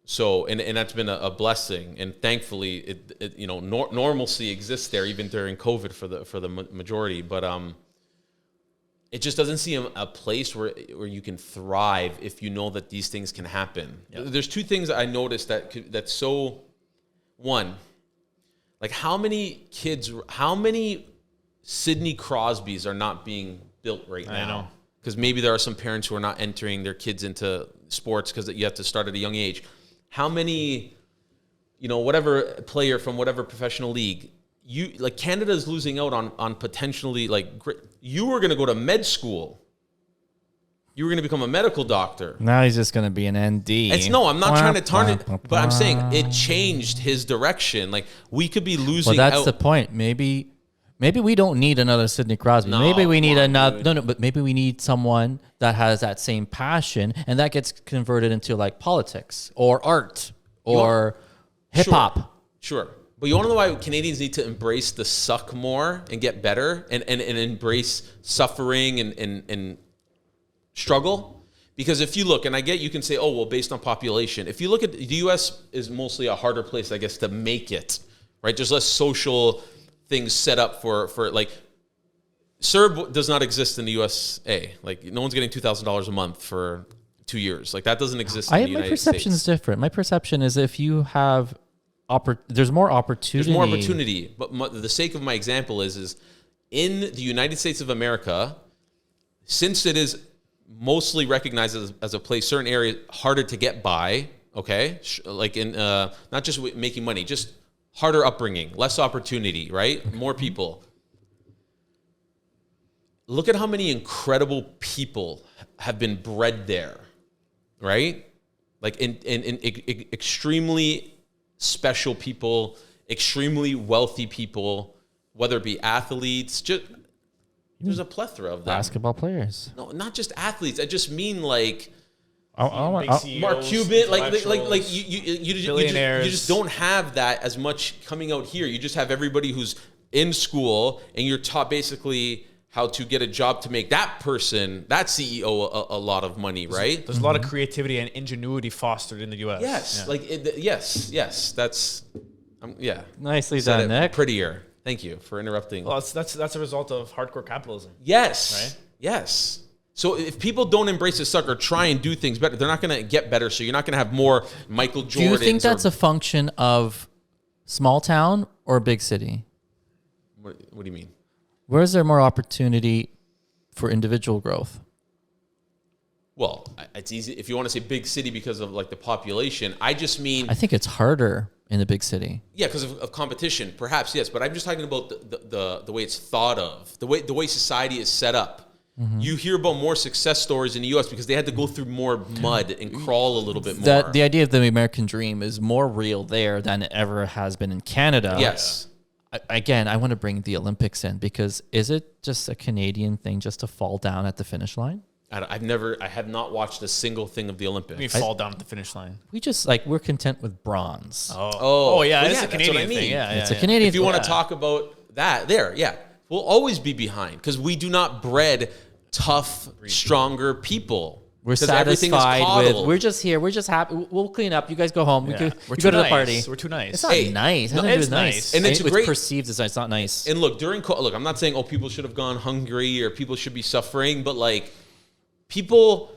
So and that's been a blessing, and thankfully, normalcy exists there even during COVID for the majority. But it just doesn't seem a place where you can thrive if you know that these things can happen. Yep. There's two things that I noticed that's so. One, like how many Sidney Crosbys are not being built right now? I know. Because maybe there are some parents who are not entering their kids into sports because you have to start at a young age. How many, whatever player from whatever professional league, Canada is losing out on potentially you were going to go to med school. You were going to become a medical doctor. Now he's just going to be an ND. I'm not trying to tarnish, but I'm saying it changed his direction. Like we could be losing. Well, that's the point. Maybe we don't need another Sidney Crosby. Maybe we need another. Dude. No, but maybe we need someone that has that same passion, and that gets converted into like politics or art or hip hop. Sure. But you want to know why Canadians need to embrace the suck more and get better and embrace suffering and struggle? Because if you look, and I get you can say, oh, well, based on population. If you look at the U.S. is mostly a harder place, I guess, to make it, right? There's less social things set up for like, CERB does not exist in the USA. Like, no one's getting $2,000 a month for 2 years. Like, that doesn't exist in the United States. My perception is different. My perception is if you have there's more opportunity. There's more opportunity. But the sake of my example is in the United States of America, since it is mostly recognized as a place, certain areas harder to get by, okay? Like in, not just making money, just harder upbringing, less opportunity, right? Okay. More people. Look at how many incredible people have been bred there, right? Like in extremely special people, extremely wealthy people, whether it be athletes, just there's a plethora of them. Basketball players. No, not just athletes. I just mean like CEOs, Mark Cuban, like you just don't have that as much coming out here. You just have everybody who's in school and you're taught basically how to get a job to make that person, that CEO, a lot of money, right? There's a lot of creativity and ingenuity fostered in the U.S. Yes, yes. That's, Nicely done, Nick. Prettier. Thank you for interrupting. Well, that's a result of hardcore capitalism. Yes, right? Yes. So if people don't embrace the suck or try and do things better, they're not going to get better. So you're not going to have more Michael Jordans. Do you think that's a function of small town or big city? What do you mean? Where is there more opportunity for individual growth? Well, it's easy if you want to say big city because of like the population. I just mean I think it's harder in the big city. Yeah, because of competition, perhaps yes. But I'm just talking about the way it's thought of, the way society is set up. Mm-hmm. You hear about more success stories in the U.S. because they had to go through more mud and crawl a little bit more. The idea of the American dream is more real there than it ever has been in Canada. Yes. Again, I want to bring the Olympics in because is it just a Canadian thing just to fall down at the finish line? I have not watched a single thing of the Olympics. We fall down at the finish line. We just we're content with bronze. Oh yeah, it's a Canadian thing. Yeah, it's a Canadian. If you want to talk about that, we'll always be behind because we do not bred tough, stronger people. We're 'Cause everything is satisfied coddled. with. We're just here. We're just happy. We'll clean up. You guys go home. We're You too go to the nice. party. We're too nice. It's not nice. no, Nothing to do it's with nice. And it's great- perceived as nice. It's not nice. And look, look, I'm not saying people should have gone hungry or people should be suffering, but like people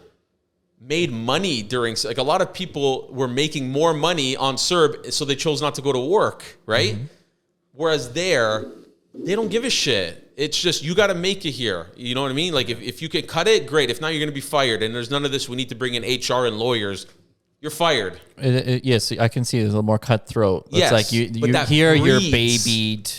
made money during, like a lot of people were making more money on CERB, so they chose not to go to work, right? Whereas there, they don't give a shit. It's just, you got to make it here. You know what I mean? Like if you can cut it, great. If not, you're going to be fired. And there's none of this, we need to bring in HR and lawyers. You're fired. Yes, I can see it's a little more cutthroat. Yes, It's like but that you're breeds- babied.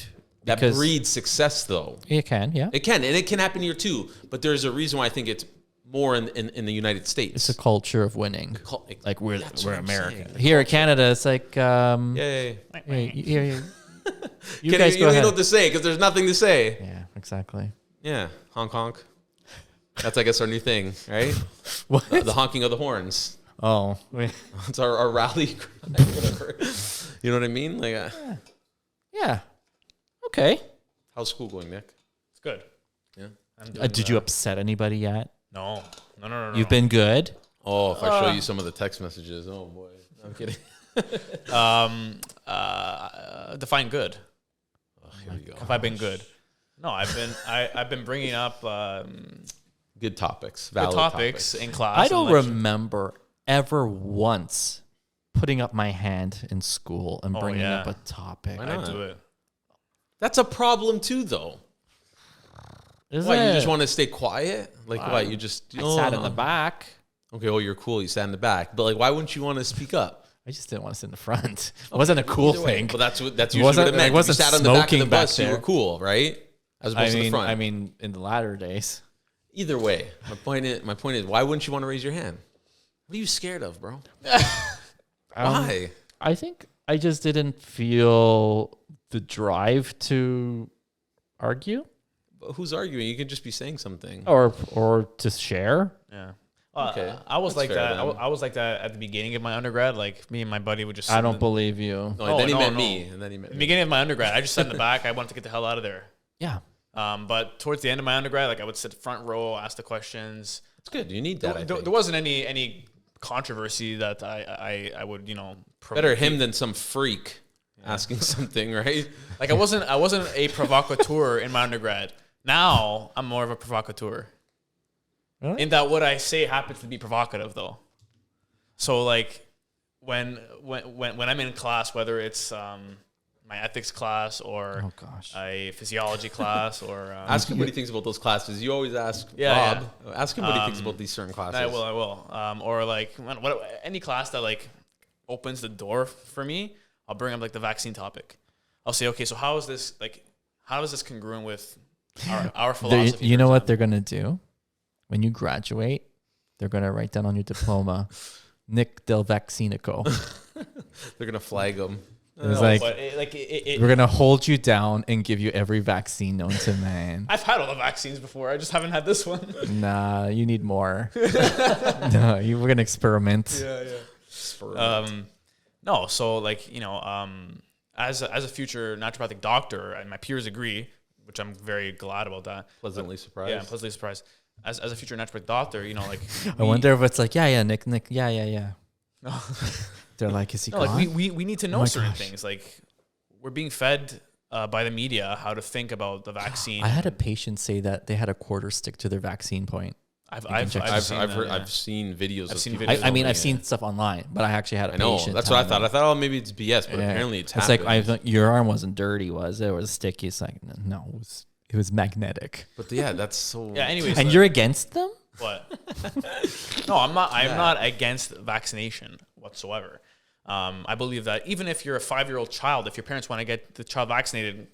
That because- breeds success, though. It can, yeah. It can, and it can happen here too. But there's a reason why I think it's more in the United States. It's a culture of winning. Like we're what I'm American. saying. Here in Canada, it's like Yay. you You guys go don't ahead. know what to say because there's nothing to say. Yeah, exactly. Yeah, honk honk. That's, I guess, our new thing, right? What? The honking of the horns. Oh, It's our rally cry, whatever. You know what I mean? Like, yeah. Okay. how's school going, Nick? It's good. Yeah. I'm doing Did you upset anybody yet? No. You've been good. Oh, if I show you some of the text messages, oh boy. No, I'm kidding. Define good. Here we go. Have I been good? No, I've been bringing up Good topics. good Valid topics in class. I and don't lecture. remember ever once putting up my hand in school and bringing yeah. up a topic. Why I not? do it. That's a problem too, though. Is Why, it? you just want to stay quiet? Like, why? You just... I sat in the back. Okay, oh, you're cool. You sat in the back. But, like, why wouldn't you want to speak up? I just didn't want to sit in the front. It wasn't a cool Either way. thing. Well, that's usually wasn't- what it meant. it If you wasn't sat on the back of the smoking back bus, you there. were cool, right? As opposed to the front. I mean, in the latter days. Either way, my point is, why wouldn't you want to raise your hand? What are you scared of, bro? Why? I think I just didn't feel the drive to argue But who's arguing? You can just be saying something. or to share. Yeah. Okay, I was that's like fair that. then. I was like that at the beginning of my undergrad. Like me and my buddy would just. I sit don't in believe you. No, and then he no, met no. me, and then he met the me. beginning of my undergrad. I just sat in the back. I wanted to get the hell out of there. Yeah. But towards the end of my undergrad, like I would sit front row, ask the questions. It's good. You need that. I There think. wasn't any controversy that I would Better him than some freak asking something, right? Like I wasn't a provocateur in my undergrad. Now I'm more of a provocateur. Really? In that what I say happens to be provocative though. So like when I'm in class, whether it's my ethics class or Oh gosh. a physiology class or Ask him what he thinks about those classes. You always ask Yeah, Rob. Ask him what he thinks about these certain classes. I will. Or like any class that like opens the door for me, I'll bring up like the vaccine topic. I'll say, okay, so how is this congruent with our philosophy? You for know what example? they're gonna do when you graduate? They're gonna write down on your diploma, Nick Del Vaccinico. They're gonna flag him. It's No, like but we're gonna hold you down and give you every vaccine known to man. I've had all the vaccines before. I just haven't had this one. Nah, you need more. No, we're gonna experiment. No, so like as a future naturopathic doctor, and my peers agree, which I'm very glad about that. Pleasantly surprised. Yeah, I'm pleasantly surprised. As a future naturopathic doctor, like I wonder if it's like, yeah, Nick, yeah. They're like, is he no, gone? like we need to know my certain gosh. things. Like we're being fed by the media how to think about the vaccine. I had a patient say that they had a quarter stick to their vaccine point. I've seen seen I've that, heard, yeah. I've seen videos. I've of seen people videos. I mean, filming I've it. seen stuff online, but I actually had a I know. patient. That's what I tell thought. me. I thought, oh, maybe it's BS, but Yeah. apparently it's like happened. your arm wasn't dirty, was it? It was sticky. It's like no, it was magnetic. But yeah, that's so. Yeah. Anyways, And you're against them? what? No, I'm not. I'm not against vaccination whatsoever. I believe that even if you're a 5-year-old child, if your parents want to get the child vaccinated,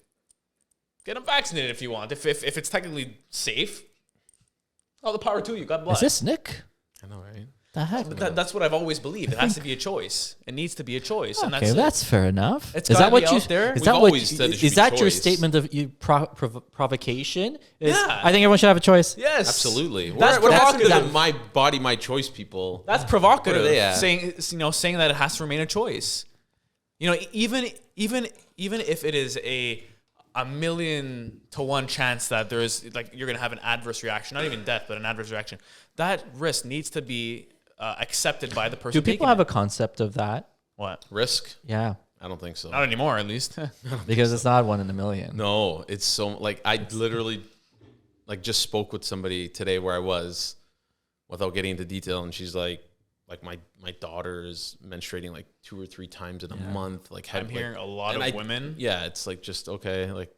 get them vaccinated if you want. If it's technically safe, all the power to you. God bless. Is this Nick? I know, right? The heck? That's what I've always believed. It has to be a choice. It needs to be a choice, and Okay, that's that's fair enough. It's is gotta that what be you? out there. Is We've that what? always said it should Is be that your choice. statement of you provocation? Is, Yeah. I think everyone should have a choice. yes, Absolutely. That's What happened to the provocative. my body, my choice people? That's provocative. What are they at? Saying that it has to remain a choice. Even if it is a 1,000,000 to 1 chance that there is like you're gonna have an adverse reaction, not even death, but an adverse reaction. That risk needs to be accepted by the person. Do people have a concept of that? What Risk? Yeah, I don't think so. Not anymore, at least. because it's not 1 in a million. No, it's so like I literally like just spoke with somebody today where I was without getting into detail, and she's like my daughter is menstruating like 2 or 3 times in a month. Like I'm hearing a lot of women. Yeah, it's like just okay. Like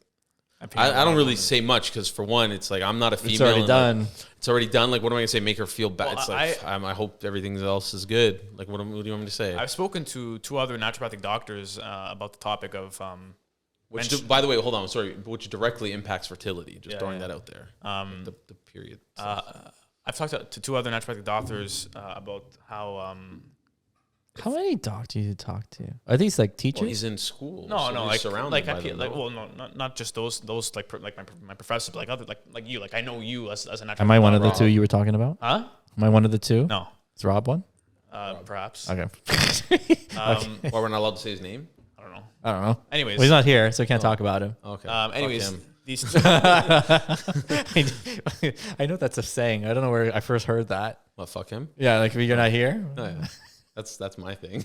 I don't really say much because for one, it's like I'm not a female. It's already done. Like, it's already done. Like what am I gonna say? Make her feel bad? Well, it's like I hope everything else is good. Like what do you want me to say? I've spoken to 2 other naturopathic doctors about the topic of Which, by the way, hold on, sorry, which directly impacts fertility. Just throwing that out there. The period. I've talked to 2 other naturopathic doctors about how. How many doctors do you talk to? Are these like teachers? Well, he's in school. No, so no, he's like surrounded by them, well, no, not just those like my professors, but like other like you, like I know you as a naturopathic. Am I one of the doctor. 2 you were talking about? Huh? Am I one of the 2? No. Is Rob one? Perhaps. Okay. Or we're not allowed to say his name. I don't know. I don't know. Anyways, Well, he's not here, so I can't talk about him. Okay. anyways, Fuck him. these. I know that's a saying. I don't know where I first heard that. Well, fuck him. Yeah, like if you're not here. Oh, yeah. That's my thing.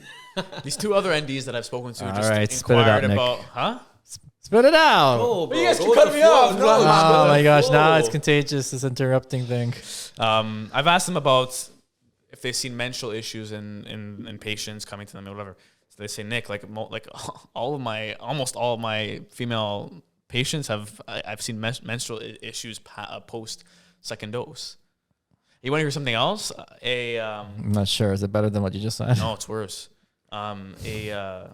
These 2 other NDs that I've spoken to All just right, spit it out, inquired Nick. about, huh? Spit it out. Oh, you guys keep cutting me off. No, Oh my gosh, now it's contagious, this interrupting thing. I've asked them about if they've seen menstrual issues in patients coming to them or whatever. So they say, Nick, almost all of my female patients I've seen menstrual issues post second dose. You want to hear something else? I'm not sure. Is it better than what you just said? No, it's worse. A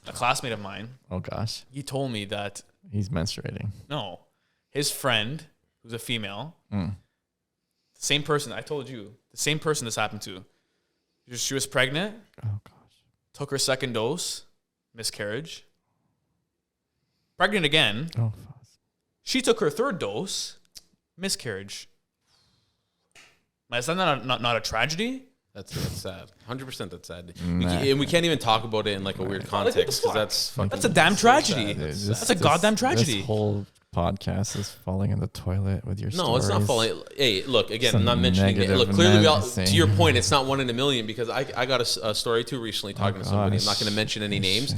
classmate of mine. Oh gosh, He told me that he's menstruating. no, his friend who's a female, the same person I told you, the same person this happened to. She was pregnant. Oh gosh. Took her second dose, miscarriage. Pregnant again. Oh. She took her third dose, miscarriage. Is that not a tragedy? That's sad. 100% that's sad. Nah. And we can't even talk about it in like a weird context because that's fucking. That's a damn tragedy. Dude, That's a goddamn tragedy. This whole podcast is falling in the toilet with your No, it's not stories. falling. Hey, look, again, Some I'm not mentioning it. negative Look, clearly, Nancy. to your point, it's not 1 in a million because I got a story too recently talking to somebody. I'm not going to mention any names.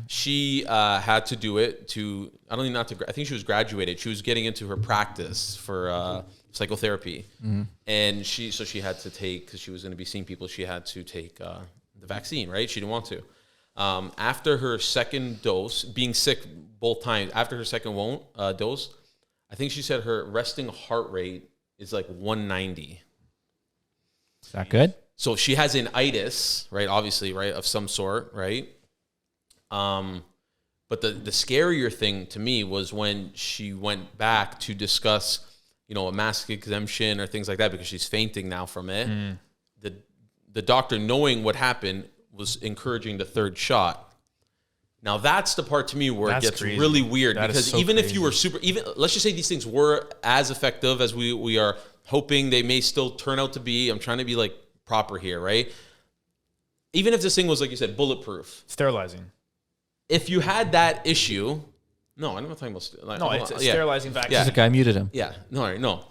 She had to do it to, I don't even not to, I think she was graduated. She was getting into her practice for psychotherapy. And she had to take, because she was going to be seeing people, she had to take the vaccine, right? She didn't want to. After her second dose, being sick both times, after her second dose, I think she said her resting heart rate is like 190. Is that good? So she has an itis, right? Obviously, right, of some sort, right? But the scarier thing to me was when she went back to discuss, a mask exemption or things like that because she's fainting now from it. The doctor, knowing what happened, was encouraging the third shot. Now that's the part to me where That's it gets crazy. really weird That is because so even if crazy. you were let's just say these things were as effective as we are hoping they may still turn out to be. I'm trying to be like proper here, right? Even if this thing was, like you said, bulletproof. Sterilizing. If you had that issue, no, I'm not talking about. No, it's sterilizing vaccine. This guy muted him. Yeah, no.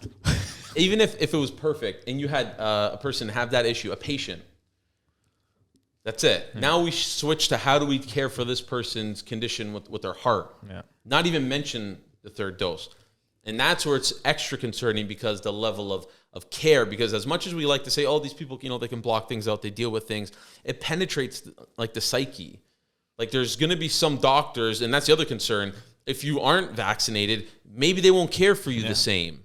Even if it was perfect and you had a person have that issue, a patient, that's it. Now we switch to how do we care for this person's condition with their heart. Yeah. Not even mention the third dose. And that's where it's extra concerning because the level of care, because as much as we like to say, oh, these people, they can block things out, they deal with things, it penetrates like the psyche. Like there's going to be some doctors, and that's the other concern, if you aren't vaccinated, maybe they won't care for you the same.